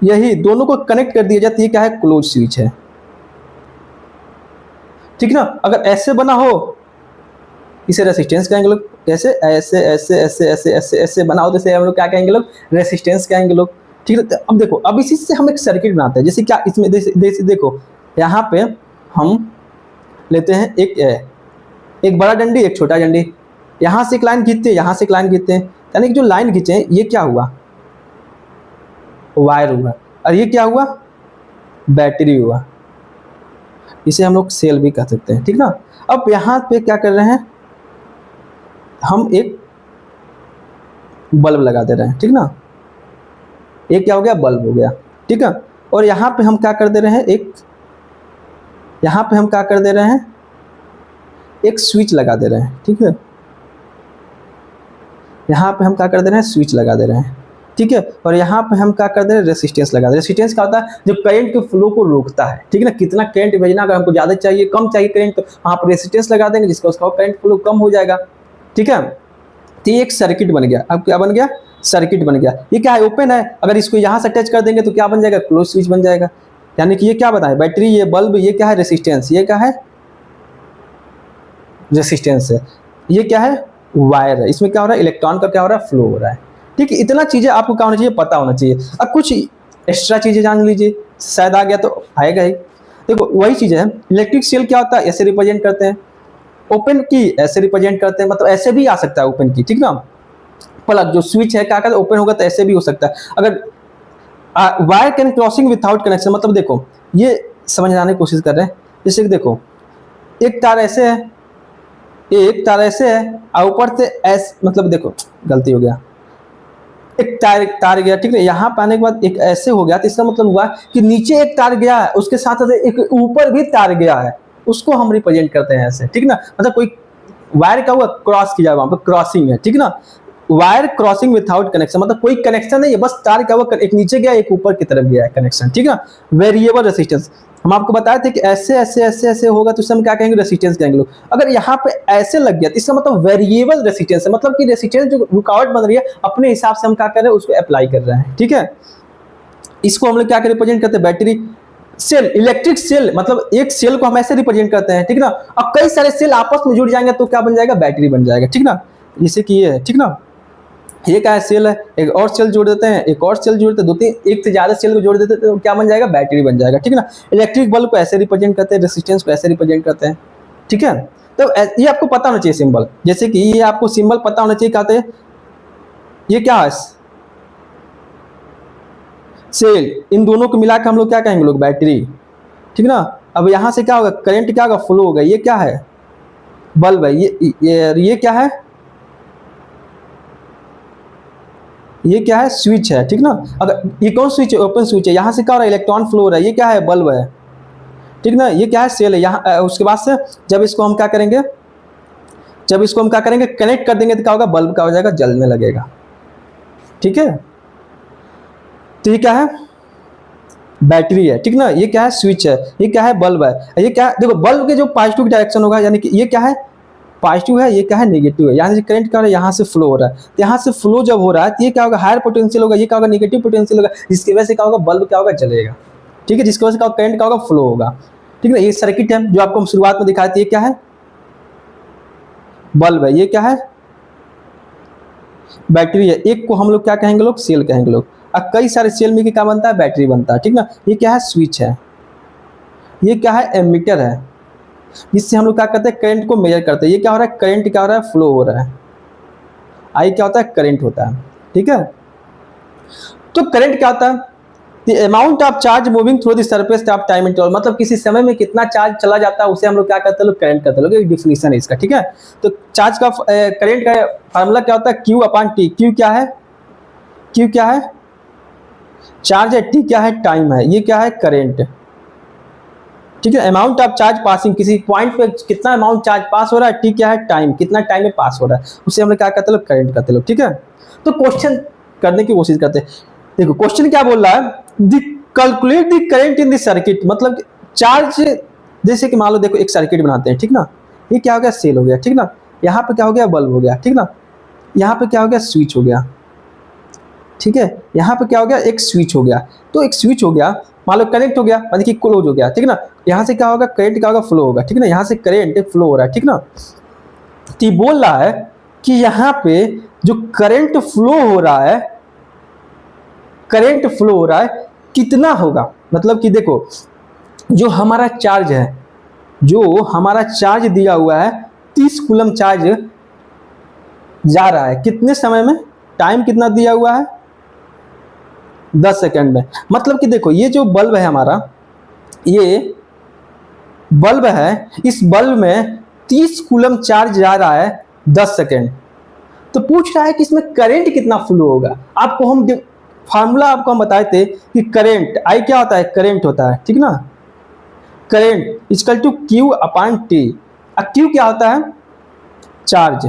यही दोनों को कनेक्ट कर दिया जाए, तो ये क्या है, क्लोज स्विच है, ठीक ना। अगर ऐसे बना हो, इसे रेसिस्टेंस कहेंगे लोग, कैसे, ऐसे ऐसे ऐसे ऐसे ऐसे ऐसे बना हो, जैसे हम लोग क्या कहेंगे लोग, रेसिस्टेंस कहेंगे लोग, ठीक है। अब देखो, अब इसी से हम एक सर्किट बनाते हैं, जैसे क्या, इसमें देखो यहाँ पे हम लेते हैं एक बड़ा डंडी, एक छोटा डंडी, यहाँ से एक लाइन खींचते हैं, यहाँ से एक लाइन खींचते हैं, यानी कि जो लाइन खींचे हैं, ये क्या हुआ, वायर हुआ, और ये क्या हुआ, बैटरी हुआ, इसे हम लोग सेल भी कह सकते हैं, ठीक ना। अब यहाँ पे क्या कर रहे हैं, हम एक बल्ब लगा दे रहे हैं, ठीक ना। एक क्या हो गया, बल्ब हो गया, ठीक है। और यहाँ पे हम क्या कर दे रहे हैं, यहाँ पे हम क्या कर दे रहे हैं, एक स्विच लगा दे रहे हैं, ठीक है। यहाँ पे हम क्या कर दे रहे हैं, स्विच लगा दे रहे हैं, ठीक है। और यहाँ पे हम क्या कर दे रहे हैं, रेसिस्टेंस लगा दे रहे हैं। रेसिस्टेंस क्या होता है, जो करंट के फ्लो को रोकता है, ठीक है ना। कितना करंट भेजना, अगर हमको ज़्यादा चाहिए, कम चाहिए करंट, तो वहाँ पर रेसिस्टेंस लगा देंगे, जिसका उसका करंट फ्लो कम हो जाएगा, ठीक है। तो ये एक सर्किट बन गया। अब क्या बन गया, सर्किट बन गया। ये क्या है, ओपन है, अगर इसको यहाँ से टच कर देंगे तो क्या बन जाएगा, क्लोज स्विच बन जाएगा। यानी कि ये क्या बताए, बैटरी, ये बल्ब, ये क्या है, रेसिस्टेंस, ये क्या है, रेसिस्टेंस है, ये क्या है, वायर है। इसमें क्या हो रहा है, इलेक्ट्रॉन का क्या हो रहा है, फ्लो हो रहा है, ठीक है। इतना चीज़ें आपको क्या होना चाहिए, पता होना चाहिए। अब कुछ एक्स्ट्रा चीज़ें जान लीजिए, शायद आ गया तो आएगा ही। देखो वही चीज़ है, इलेक्ट्रिक सेल क्या होता है, ऐसे रिप्रेजेंट करते हैं, ओपन की ऐसे रिप्रेजेंट करते हैं, मतलब ऐसे भी आ सकता है ओपन की, ठीक ना। प्लग जो स्विच है क्या कहते हैं, ओपन होगा तो ऐसे भी हो सकता है। अगर wire can crossing without connection, मतलब देखो ये समझाने की कोशिश कर रहे हैं। जैसे कि देखो एक तार ऐसे है, एक तार ऐसे है और ऊपर से ऐसे, मतलब देखो गलती हो गया, एक तार गया, ठीक है, यहाँ पे आने के बाद एक ऐसे हो गया, तो इसका मतलब हुआ कि नीचे एक तार गया है, उसके साथ साथ एक ऊपर भी तार गया है, उसको हम रिप्रेजेंट करते हैं ऐसे, ठीक ना। मतलब कोई वायर का हुआ क्रॉस किया, वहां पर क्रॉसिंग है, ठीक ना। वायर क्रॉसिंग विथआउट कनेक्शन, मतलब कोई कनेक्शन नहीं है, बस तार का हुआ एक नीचे गया एक ऊपर की तरफ गया है कनेक्शन, ठीक है। वेरिएबल रेसिस्टेंस, हम आपको बताए थे कि ऐसे ऐसे ऐसे ऐसे होगा तो हम क्या कहेंगे, रेसिस्टेंस कहेंगे लोग। अगर यहाँ पे ऐसे लग गया तो इसका मतलब वेरिएबल रेसिस्टेंस है, मतलब कि रेसिस्टेंस जो रुकावट बन रही है अपने हिसाब से हम क्या कर रहे हैं उसको अप्लाई कर रहे हैं, ठीक है। इसको हम लोग क्या रिप्रेजेंट करते हैं, बैटरी सेल, इलेक्ट्रिक सेल, मतलब एक सेल को हम ऐसे रिप्रेजेंट करते हैं, ठीक ना। अब कई सारे सेल आपस में जुड़ जाएंगे तो क्या बन जाएगा, बैटरी बन जाएगा, ठीक ना। जैसे कि ये है, ठीक ना, ये क्या है, सेल है, एक और सेल जोड़ देते हैं, एक और सेल जोड़ते हैं, दो तीन एक से ज्यादा सेल को जोड़ देते हैं तो क्या बन जाएगा, बैटरी बन जाएगा, ठीक है ना। इलेक्ट्रिक बल्ब को ऐसे रिप्रेजेंट करते हैं, रेसिस्टेंस को ऐसे रिप्रेजेंट करते हैं, ठीक है। तो ये आपको पता होना चाहिए सिंबल, जैसे कि ये आपको सिंबल पता होना चाहिए, कहते हैं ये क्या है, सेल, इन दोनों को मिलाकर हम लोग क्या कहेंगे लोग, बैटरी, ठीक ना। अब यहां से क्या होगा, करंट क्या होगा, फ्लो होगा, ये क्या है, बल्ब है, ये क्या है, ये क्या है, स्विच है, ठीक ना। अगर ये कौन स्विच है, ओपन स्विच है, यहां से क्या हो रहा है, इलेक्ट्रॉन फ्लो हो रहा है, ये क्या है, बल्ब है, ठीक ना। ये क्या है, सेल है। यहाँ उसके बाद से जब इसको हम क्या करेंगे, जब इसको हम क्या करेंगे, कनेक्ट कर देंगे तो क्या होगा, बल्ब क्या हो जाएगा, जलने लगेगा, ठीक है। तो ये क्या है, बैटरी है, ठीक ना। ये क्या है, स्विच है, ये क्या है, बल्ब है, ये क्या है, देखो बल्ब के जो पॉजिटिव डायरेक्शन होगा, यानी कि ये क्या है, पॉजिटिव है, ये क्या है, नेगेटिव है, यानी करंट क्या हो रहा है, यहाँ से फ्लो हो रहा है, तो यहाँ से फ्लो जब हो रहा है तो ये क्या होगा, हायर पोटेंशियल होगा, ये क्या होगा, नेगेटिव पोटेंशियल होगा, जिसकी वजह से क्या होगा, बल्ब क्या होगा, जलेगा, ठीक है, जिसकी वजह से क्या करंट क्या होगा, फ्लो होगा, ठीक है। ये सर्किट है जो आपको हम शुरुआत में दिखाए थे, ये क्या है, बल्ब है, ये क्या है, बैटरी है, एक को हम लोग क्या कहेंगे लोग, सेल कहेंगे लोग। अब कई सारे सेल में क्या बनता है, बैटरी बनता है, ठीक ना। ये क्या है, स्विच है, ये क्या है, एमीटर है, जिससे हम लोग क्या करते हैं, करंट को मेजर करते हैं। ये क्या हो रहा है, करंट क्या हो रहा है, फ्लो हो रहा है, आई क्या होता है, करंट होता है, ठीक है। तो करंट क्या होता है, the amount of charge moving through the surface of time interval, मतलब किसी समय में कितना चार्ज चला जाता है उसे हम लोग क्या करते हैं लोग, करंट कहते हैं लोग, एक डिफिनीशन है इसका, ठीक है। तो चार्ज का करंट का फार्मूला क्या होता है, क्यू अपॉन टी, क्यू क्या है, क्यू क्या है, चार्ज है, टी क्या है, टाइम है, ये क्या है, करंट, ठीक है। अमाउंट ऑफ चार्ज पासिंग, किसी पॉइंट पे कितना अमाउंट चार्ज पास हो रहा है, टी क्या है, टाइम, कितना टाइम में पास हो रहा है, उसे हम लोग क्या कहते हैं लोग, करंट कहते हैं लोग, ठीक है। तो क्वेश्चन करने की कोशिश करते हैं। देखो क्वेश्चन क्या बोल रहा है, the calculate the current in the circuit, मतलब चार्ज, जैसे कि मान लो देखो एक सर्किट बनाते हैं, ठीक ना। ये क्या हो गया, सेल हो गया, ठीक ना। यहाँ पे क्या हो गया, बल्ब हो गया, ठीक ना। यहाँ पे क्या हो गया, स्विच हो गया, ठीक है। यहाँ पे क्या हो गया, एक स्विच हो गया, तो एक स्विच हो गया, मान लो कनेक्ट हो गया, मतलब कि क्लोज हो गया, ठीक ना। यहाँ से क्या होगा, करंट क्या होगा, फ्लो होगा, ठीक ना। यहाँ से करंट फ्लो हो रहा है, ठीक ना। तो ये बोल रहा है कि यहाँ पे जो करंट फ्लो हो रहा है, करंट फ्लो हो रहा है कितना होगा, मतलब कि देखो जो हमारा चार्ज है, जो हमारा चार्ज दिया हुआ है 30 कूलम चार्ज जा रहा है कितने समय में, टाइम कितना दिया हुआ है, 10 सेकंड में। मतलब कि देखो ये जो बल्ब है हमारा, ये बल्ब है, इस बल्ब में 30 कूलम चार्ज जा रहा है 10 सेकंड। तो पूछ रहा है कि इसमें करंट कितना फ्लो होगा। आपको हम फार्मूला आपको हम बताए थे कि करंट, आई क्या होता है, करंट होता है, ठीक ना। Current equal to Q upon T. Q क्या होता है, चार्ज,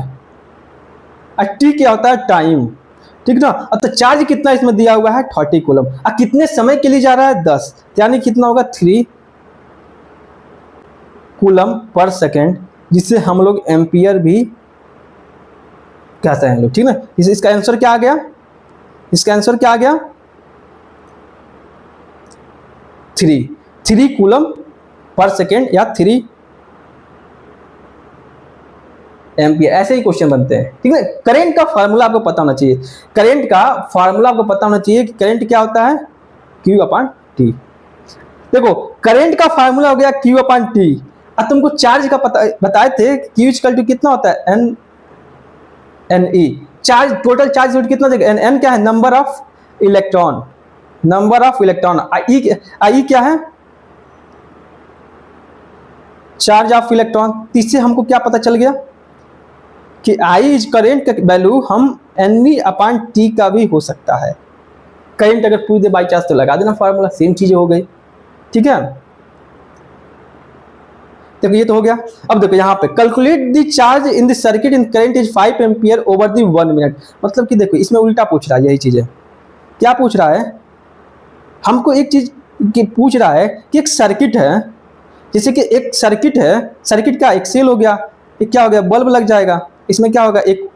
टी क्या होता है, टाइम, ठीक ना। अब तो चार्ज कितना इसमें दिया हुआ है, 30 कूलम, अब कितने समय के लिए जा रहा है, 10, यानी कितना होगा, 3 कूलम पर सेकेंड, जिससे हम लोग एम्पियर भी कहते हैं लोग, ठीक ना। इसका आंसर क्या आ गया, इसका आंसर क्या आ गया, 3 कूलम पर सेकेंड या 3 एम्पियर, ऐसे ही क्वेश्चन बनते हैं, ठीक है। करंट का फार्मूला आपको पता होना चाहिए, करंट का फार्मूला आपको पता होना चाहिए कि करंट क्या होता है, Q अपॉन टी। देखो करंट का फार्मूला हो गया Q अपॉन टी, अब तुमको चार्ज का पता बताए थे, Q इक्वल टू कितना होता है, N N E, charge total charge कितना देगा, एन एन क्या है, number of electron, number of electron, I क्या है, चार्ज ऑफ इलेक्ट्रॉन। इससे हमको क्या पता चल गया कि आई इज करेंट का वैल्यू हम एन ई अपॉन टी का भी हो सकता है। करेंट अगर पूछ दे बाई चांस तो लगा देना फार्मूला, सेम चीजें हो गई, ठीक है। देखो ये तो हो गया। अब देखो यहाँ पे calculate the charge in the circuit in current is 5 ampere over the 1 minute. मतलब कि देखो इसमें उल्टा पूछ रहा है, यही चीजें क्या पूछ रहा है, हमको एक चीज की पूछ रहा है कि एक सर्किट है, जैसे कि एक सर्किट है, सर्किट का एक सेल हो गया, एक क्या हो गया, बल्ब लग जाएगा, इसमें क्या होगा, एक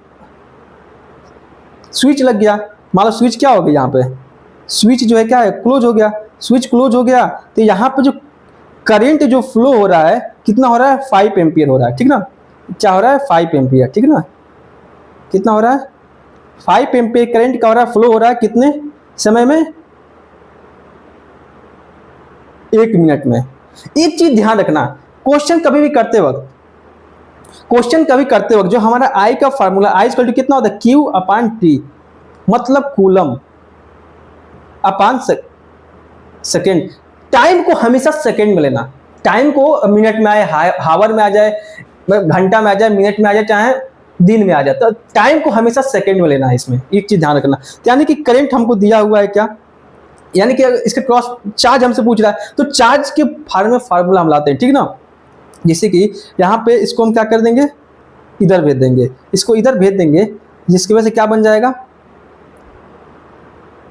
स्विच लग गया, मान लो स्विच क्या हो गया, यहाँ पे स्विच जो है क्या है, क्लोज हो गया, स्विच क्लोज हो गया, तो यहाँ पे जो करंट जो फ्लो हो रहा है कितना हो रहा है, 5 एम्पियर हो रहा है, ठीक ना, क्या हो रहा है, 5 एम्पियर, ठीक ना, कितना हो रहा है, 5 एम्पियर करंट का हो रहा है, फ्लो हो रहा है कितने समय में, 1 मिनट में। एक चीज ध्यान रखना, क्वेश्चन कभी भी करते वक्त जो हमारा आई का फार्मूला, आई इक्वल टू कितना होता है, क्यू अपॉन टी, मतलब कूलम अपॉन सेकेंड। टाइम को हमेशा सेकेंड में लेना, टाइम को मिनट में आए, हावर में आ जाए, घंटा में आ जाए, मिनट में आ जाए, चाहे दिन में आ जाए, तो टाइम को हमेशा सेकेंड में लेना है। इसमें एक चीज ध्यान रखना, यानी कि करंट हमको दिया हुआ है क्या, यानी कि इसके क्रॉस चार्ज हमसे पूछ रहा है, तो चार्ज के फार्मूला हम लाते हैं, ठीक ना। जैसे कि यहाँ पे इसको हम क्या कर देंगे, इधर भेज देंगे, इसको इधर भेज देंगे, जिसकी वजह से क्या बन जाएगा,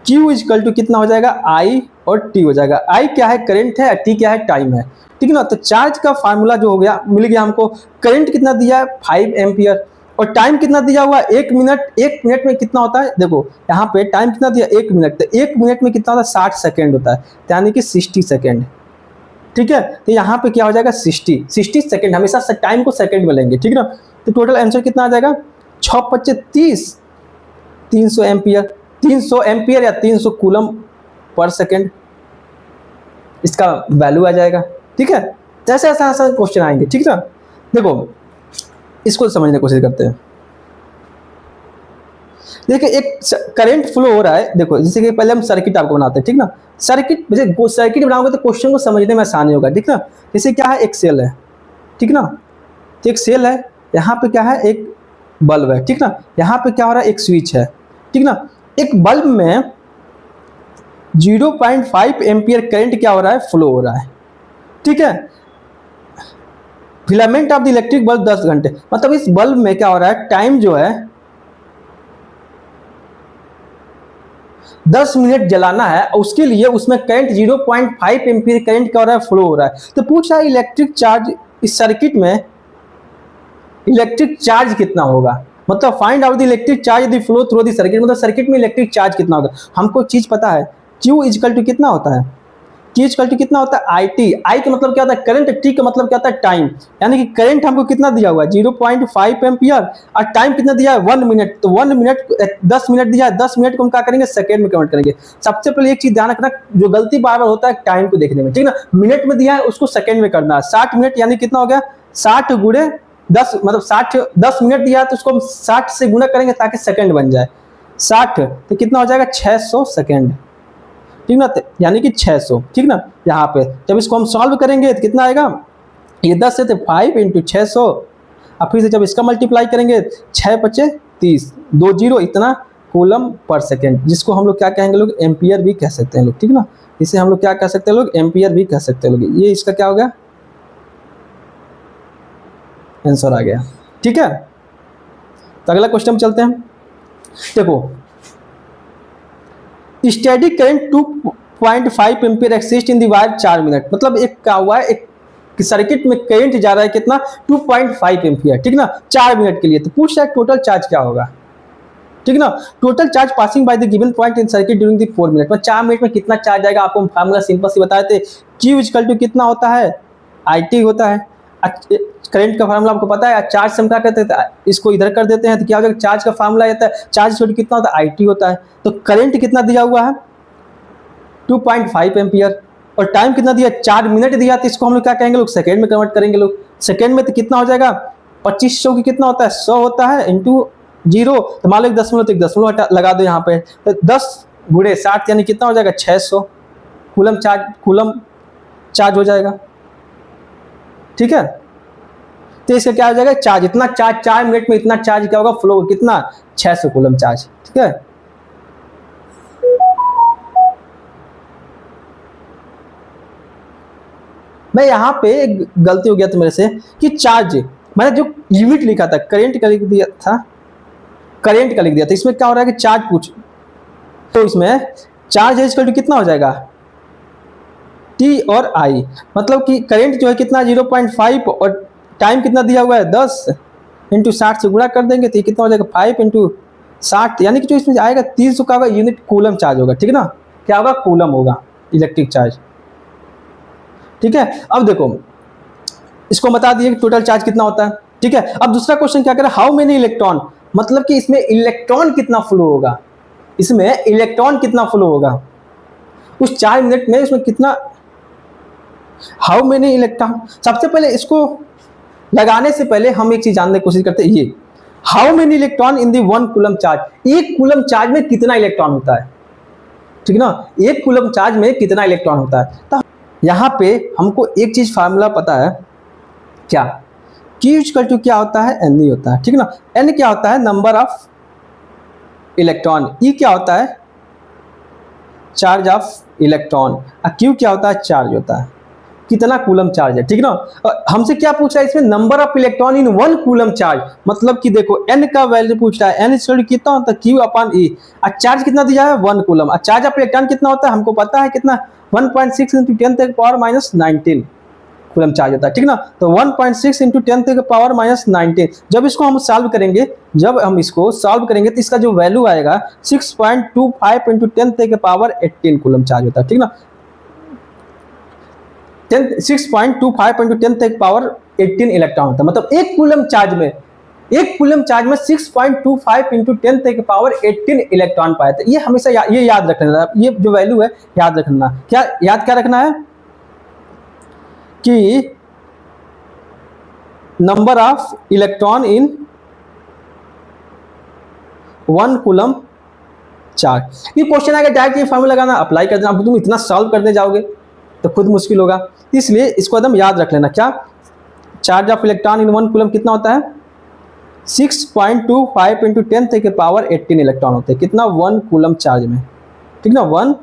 Q इक्वल टू कितना हो जाएगा, I और T हो जाएगा। I क्या है, करंट है, T क्या है, टाइम है, ठीक है ना। तो चार्ज का फार्मूला जो हो गया, मिल गया हमको, करंट कितना दिया है 5 एम्पियर, और टाइम कितना दिया हुआ है 1 मिनट। 1 मिनट में कितना होता है, देखो यहाँ पे टाइम कितना दिया 1 मिनट, तो 1 मिनट में कितना होता है 60 सेकेंड होता है, यानी कि 60 सेकेंड, ठीक है। तो यहाँ पे क्या हो जाएगा 60 सेकेंड, हमेशा टाइम को सेकेंड में लेंगे, ठीक ना। तो टोटल आंसर कितना आ जाएगा, 6×5 = 30, 300 एम्पियर या 300 कूलम पर सेकेंड, इसका वैल्यू आ जाएगा, ठीक है। जैसे ऐसा क्वेश्चन आएंगे, ठीक है। देखो इसको समझने की कोशिश करते हैं। देखिए एक करंट फ्लो हो रहा है, देखो जैसे कि पहले हम सर्किट आपको बनाते हैं, ठीक ना। सर्किट बनाओगे तो क्वेश्चन को समझने में आसानी होगा, ठीक ना। जैसे क्या है, एक सेल है, ठीक ना, तो एक सेल है, यहाँ पे क्या है, एक बल्ब है, ठीक ना, यहाँ पे क्या हो रहा है, एक स्विच है, ठीक ना। एक बल्ब में 0.5 एम्पियर करंट क्या हो रहा है, फ्लो हो रहा है, ठीक है। Filament of the electric bulb 10 घंटे, मतलब इस बल्ब में क्या हो रहा है, टाइम जो है 10 मिनट जलाना है, उसके लिए उसमें करंट 0.5 एम्पियर करंट क्या हो रहा है, फ्लो हो रहा है। तो पूछ रहा है इलेक्ट्रिक चार्ज, इस सर्किट में इलेक्ट्रिक चार्ज कितना होगा, मतलब find out the electric charge the flow through the circuit, मतलब सर्किट में इलेक्ट्रिक चार्ज कितना होगा। हमको चीज पता है, Q इक्वल टू कितना होता है, Q इक्वल टू कितना होता है, IT। I का मतलब क्या होता है, करंट, T का मतलब क्या होता है, टाइम। यानी कि करंट हमको कितना दिया हुआ है 0.5 एम्पियर, और टाइम कितना दिया है 1 मिनट, तो 1 मिनट 10 मिनट दिया है, 10 मिनट को हम क्या करेंगे, सेकेंड में कन्वर्ट करेंगे। सबसे पहले एक चीज ध्यान रखना, जो गलती बार बार होता है टाइम को देखने में, ठीक ना। मिनट में दिया है उसको सेकेंड में करना है, 60 मिनट यानी कितना हो गया, 60 × 10, मतलब 10 मिनट दिया है तो उसको हम 60 से गुणा करेंगे ताकि सेकंड बन जाए, 60 तो कितना हो जाएगा 600 सेकंड, ठीक ना, यानी कि 600, ठीक ना। यहाँ पे जब इसको हम सॉल्व करेंगे तो कितना आएगा, ये 10 से 5 × 600, और फिर से जब इसका मल्टीप्लाई करेंगे 6×5 = 30, 2 0 इतना कूलम पर सेकेंड, जिसको हम लोग क्या कहेंगे लोग, एम्पियर भी कह सकते हैं लोग, ठीक ना। इसे हम लोग क्या कह सकते हैं लोग, एम्पियर भी कह सकते हैं लोग। ये इसका क्या हो गया, आंसर आ गया, ठीक है। तो अगला क्वेश्चन चलते हैं। देखो static current 2.5 ampere exist in the wire 4 minute, मतलब एक क्या हुआ है, एक सर्किट में करंट जा रहा है कितना 2.5 एम्पियर, ठीक ना, 4 मिनट के लिए। तो पूछ रहा है टोटल चार्ज क्या होगा, ठीक ना। Total charge passing by the given point in circuit during the 4 minute, 4 minute में कितना चार्ज आएगा। आपको फार्मूला सिंपल से बताए थे, Q इक्वल टू कितना होता है, IT होता है, करंट का फार्मूला आपको पता है, चार्ज से हम क्या करते हैं, इसको इधर कर देते हैं तो क्या हो जाएगा, चार्ज का फार्मूला आता है, चार्ज छोटी कितना होता है, IT होता है। तो करंट कितना दिया हुआ है 2.5 एम्पियर, और टाइम कितना दिया, 4 मिनट दिया, तो इसको हम लोग क्या कहेंगे लोग, सेकेंड में कन्वर्ट करेंगे लोग। सेकेंड में तो कितना हो जाएगा, 2500 की कितना होता है, 100 होता है इंटू 0, तो मान लो 1 दशमलव, तो 1 दशमलव लगा दो यहाँ पे, तो 10 गुणे 60 यानी कितना हो जाएगा, 600 कूलम चार्ज हो जाएगा। ठीक है, तो इसका क्या हो जाएगा, चार्ज, इतना चार्ज 4 मिनट में इतना चार्ज क्या होगा, फ्लो कितना, 600 कूलम चार्ज। ठीक है, मैं यहां पे एक गलती हो गया था मेरे से कि चार्ज मैंने जो यूनिट लिखा था करंट का लिख दिया था, इसमें क्या हो रहा है कि चार्ज पूछ, तो इसमें चार्ज है इक्वल टू कितना हो जाएगा, टी और आई, मतलब कि करंट जो है कितना 0.5 और टाइम कितना दिया हुआ है 10 इंटू 60 से गुणा कर देंगे तो ये कितना हो जाएगा 5 इंटू 60, यानी कि जो इसमें आएगा 300 का यूनिट कूलम चार्ज होगा। ठीक है ना, क्या होगा, कूलम होगा, इलेक्ट्रिक चार्ज। ठीक है, अब देखो इसको बता दिए कि टोटल चार्ज कितना होता है। ठीक है, अब दूसरा क्वेश्चन क्या करें, हाउ मेनी इलेक्ट्रॉन, मतलब कि इसमें इलेक्ट्रॉन कितना फ्लो होगा, इसमें इलेक्ट्रॉन कितना फ्लो होगा उस 4 मिनट में, इसमें कितना, हाउ मेनी इलेक्ट्रॉन। सबसे पहले इसको लगाने से पहले हम एक चीज जानने की कोशिश करते हैं, ये how many electron in the 1 coulomb charge, एक कूलम चार्ज में कितना इलेक्ट्रॉन होता है। ठीक है ना, एक कूलम चार्ज में कितना इलेक्ट्रॉन होता है। तो यहां पे हमको एक चीज फार्मूला पता है, क्या, Q इक्वल टू क्या होता है, N होता है। ठीक है ना, N क्या होता है, नंबर ऑफ इलेक्ट्रॉन, E क्या होता है, चार्ज ऑफ इलेक्ट्रॉन, और Q क्या होता है, चार्ज होता है, कितना कूलम चार्ज है। ठीक है ना, हमसे क्या पूछा है इसमें, number of electron in 1 coulomb charge, मतलब कि देखो n का वैल्यू पूछ रहा है, n इक्वल टू कितना होता है, Q अपॉन E, और चार्ज कितना दिया है 1 कूलम, और चार्ज ऑफ इलेक्ट्रॉन कितना होता है हमको पता है कितना, 1.6 इंटू 10⁻⁻19 कूलम चार्ज होता है। ठीक ना, तो 1.6 इंटू 10⁻⁻19, जब इसको हम सॉल्व करेंगे, तो इसका जो वैल्यू आएगा 6.25 इंटू 10⁻18 कूलम चार्ज होता है। ठीक ना, 6.25 इंटू 10⁻18 इलेक्ट्रॉन होता है, मतलब एक कूलम चार्ज में 6.25 इंटू 10⁻18 इलेक्ट्रॉन पाए थे। ये हमेशा ये याद रखना, ये जो वैल्यू है याद रखना, क्या रखना है कि number of electron in 1 coulomb charge. ये क्वेश्चन आएगा डायरेक्ट ये फॉर्मूला लगाना, अप्लाई कर देना। अब तुम इतना सॉल्व करने जाओगे तो खुद मुश्किल होगा, इसलिए इसको एकदम याद रख लेना। क्या, charge of electron in 1 coulomb कितना होता है, 6.25 इंटू 10⁻18 इलेक्ट्रॉन होते हैं, कितना, 1 कूलम चार्ज में। ठीक ना, 1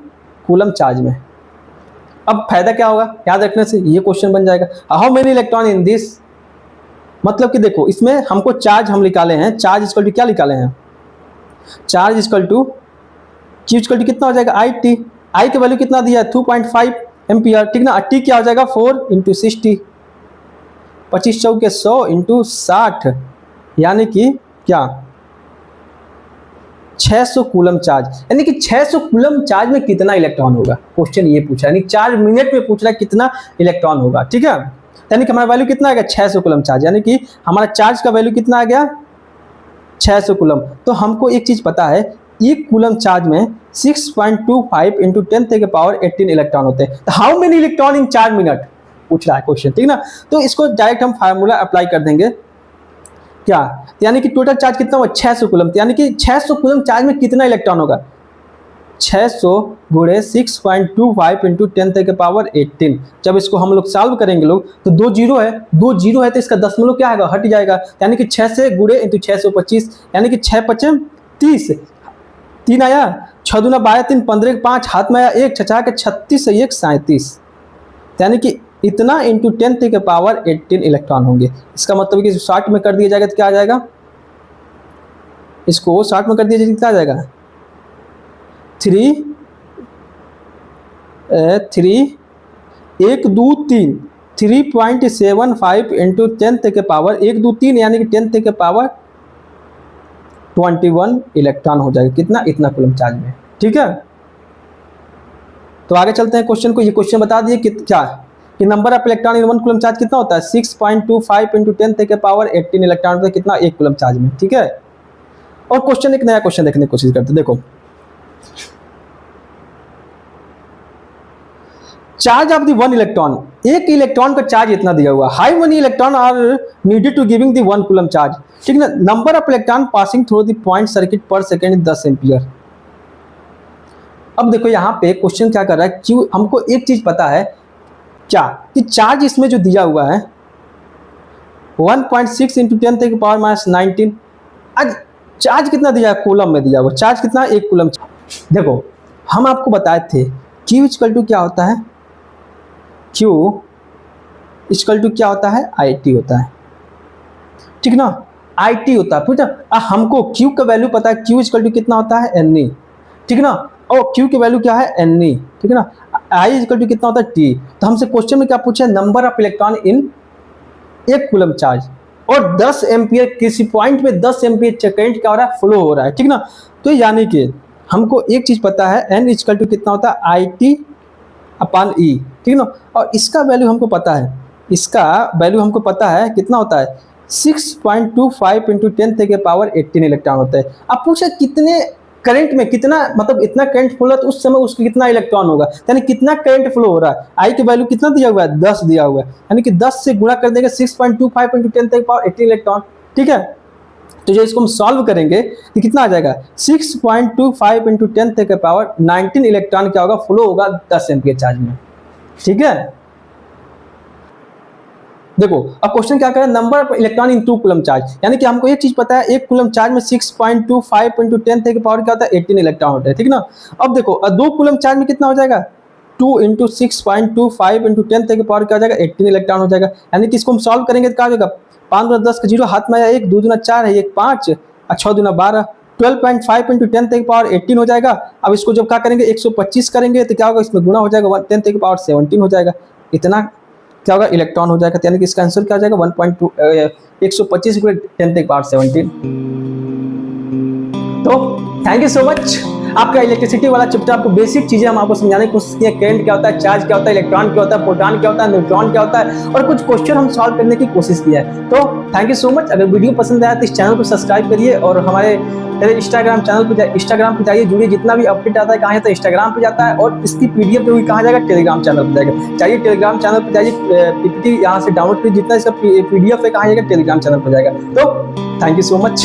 कूलम चार्ज में। अब फायदा क्या होगा याद रखने से, ये क्वेश्चन बन जाएगा, how many electron in this, मतलब कि देखो इसमें हमको चार्ज हम निकाले हैं, चार्ज इक्वल टू क्या निकाले हैं, charge equal to Q equal to कितना हो जाएगा, I का वैल्यू कितना दिया है 2.5 एम्पियर। ठीक ना, T क्या हो जाएगा 4 इंटू 60, 25 चौके 100 इंटू 60, यानी कि क्या 600 कूलम चार्ज, यानी कि 600 कूलम चार्ज में कितना इलेक्ट्रॉन होगा, क्वेश्चन ये पूछा, यानी 4 मिनट में पूछ रहा है कितना इलेक्ट्रॉन होगा। ठीक है, यानी कि हमारा वैल्यू कितना आ गया 600 कूलम चार्ज, यानी कि हमारा चार्ज का वैल्यू कितना आ गया 600 कूलम। तो हमको एक चीज पता है, एक कूलम चार्ज में 6.25 इंटू 10⁻18 इलेक्ट्रॉन होते हैं। तो how many electron in 4 minute पूछ रहा है क्वेश्चन। ठीक ना, तो इसको डायरेक्ट हम फार्मूला अप्लाई कर देंगे, क्या, यानी कि टोटल चार्ज कितना होगा 600 कूलम, यानी कि 600 कूलम चार्ज में कितना इलेक्ट्रॉन होगा, 600 गुणे 6.25 इंटू 10⁻18। जब इसको हम लोग सॉल्व करेंगे लोग, तो 2 जीरो है तो इसका दशमलव क्या आएगा, हट जाएगा, यानी कि 6 से गुणे इंटू 625, यानी कि 6 पचे 30, 3 आया, 6 दूना 12, 3 15 5, हाथ में आया 1, 6 के 36 से 1 37, यानी कि इतना इंटू 10⁻18 इलेक्ट्रॉन होंगे। इसका मतलब कि 60 में कर दिया जाएगा तो क्या आ जाएगा, इसको 60 में कर दिया जाएगा, क्या आ जाएगा 3.75 इंटू 10⁻123, यानी कि 10⁻21 इलेक्ट्रॉन हो जाएगा, कितना, इतना कूलम चार्ज में। ठीक है, तो आगे चलते हैं क्वेश्चन को। ये क्वेश्चन बता दिए क्या कि number of electron in 1 coulomb charge कितना होता है, 6.25 इंटू 10⁻18 इलेक्ट्रॉन होता है, कितना, 1 कूलम चार्ज में। ठीक है, और क्वेश्चन एक नया क्वेश्चन देखने की कोशिश करते हैं। देखो charge of the one electron, एक इलेक्ट्रॉन का चार्ज इतना दिया हुआ, how many electron are needed to giving the 1 coulomb charge, ठीक ना। Number of electron passing through the point circuit per second 10 ampere. अब देखो यहाँ पे क्वेश्चन क्या कर रहा है, क्यों हमको एक चीज पता है क्या कि चार्ज इसमें जो दिया हुआ है 1.6 इंटू 10⁻⁻19, आज चार्ज कितना दिया है, कूलम में दिया हुआ चार्ज कितना, 1 कूलम। देखो हम आपको बताए थे Q इक्वल टू क्या होता है, Q इक्वल टू क्या होता है, IT होता है, ठीक ना, IT होता है। पूछा हमको Q का वैल्यू पता है, Q इक्वल टू कितना होता है, Ne, ठीक ना, और Q की वैल्यू क्या है, Ne, ठीक है ना। I इक्वल टू कितना होता है, T। तो हमसे क्वेश्चन में क्या पूछा है, number of electron in 1 coulomb charge, और 10 एम्पियर, किसी पॉइंट में 10 एम्पियर करंट क्या हो रहा है, फ्लो हो रहा है, ठीक ना। तो यानी कि हमको एक चीज पता है, N इक्वल टू कितना होता है, IT अपॉन E, ठीक ना। और इसका वैल्यू हमको पता है, इसका वैल्यू हमको पता है कितना होता है, 6.25 इंटू 10⁻18 इलेक्ट्रॉन होता है। अब पूछे कितने करंट में कितना, मतलब इतना करंट फ्लो है तो उस समय उसके कितना इलेक्ट्रॉन होगा, यानी कितना करंट फ्लो हो रहा है। आई की वैल्यू कितना दिया हुआ है, 10 दिया हुआ है, यानी कि 10 से गुणा कर देंगे 6.25 इंटू 10⁻18 इलेक्ट्रॉन, ठीक है। तो जो इसको हम सॉल्व करेंगे तो कितना आ जाएगा, 6.25 इंटू 10⁻19 इलेक्ट्रॉन क्या होगा, फ्लो होगा 10 एम्पियर चार्ज में, ठीक है। देखो अब क्वेश्चन क्या कर रहा है, number of electron in 2 coulomb charge, यानी कि हमको एक चीज पता है, 1 कूलम चार्ज में 6.25 इंटू 10 क्या होता है, 18 इलेक्ट्रॉन होता है, ठीक ना। अब देखो 2 कूलम चार्ज में कितना हो जाएगा, 2 इंटू 6.25 इंटू 10 क्या हो जाएगा, 18 इलेक्ट्रॉन हो जाएगा। यानी कि इसको हम सॉल्व करेंगे तो क्या हो जाएगा, 5 × 10 का 0 हाथ में आया, 1 2 दूना 4 है, 1 5 और 6 दूना 12, 12.5 इंटू 10⁻18 हो जाएगा। अब इसको जब क्या करेंगे 125 करेंगे तो क्या होगा, इसमें गुणा हो जाएगा 10⁻17 हो जाएगा, इतना क्या होगा, इलेक्ट्रॉन हो जाएगा। यानी कि इसका आंसर क्या हो जाएगा, 125 × 10⁻17। तो थैंक यू सो मच, आपका इलेक्ट्रिसिटी वाला चैप्टर, आपको बेसिक चीजें हम आपको समझाने की कोशिश की है, करंट क्या होता है, चार्ज क्या होता है, इलेक्ट्रॉन क्या होता है, प्रोटॉन क्या होता है, न्यूट्रॉन क्या होता है, और कुछ क्वेश्चन हम सॉल्व करने की कोशिश की है। तो थैंक यू सो मच। अगर वीडियो पसंद आया तो इस चैनल को सब्सक्राइब करिए, और हमारे इंस्टाग्राम चैनल पे इंस्टाग्राम पे जाइए, जुड़िए, जितना भी अपडेट आता है कहाँ जाता है, इंस्टाग्राम पे जाता है, और इसकी PDF जो भी कहाँ जाएगा, टेलीग्राम चैनल पे जाएगा। चाहिए टेलीग्राम चैनल पे जाइए, PPT यहाँ से डाउनलोड करिए, जितना इसका PDF है कहाँ जाएगा, टेलीग्राम चैनल पे जाएगा। तो थैंक यू सो मच।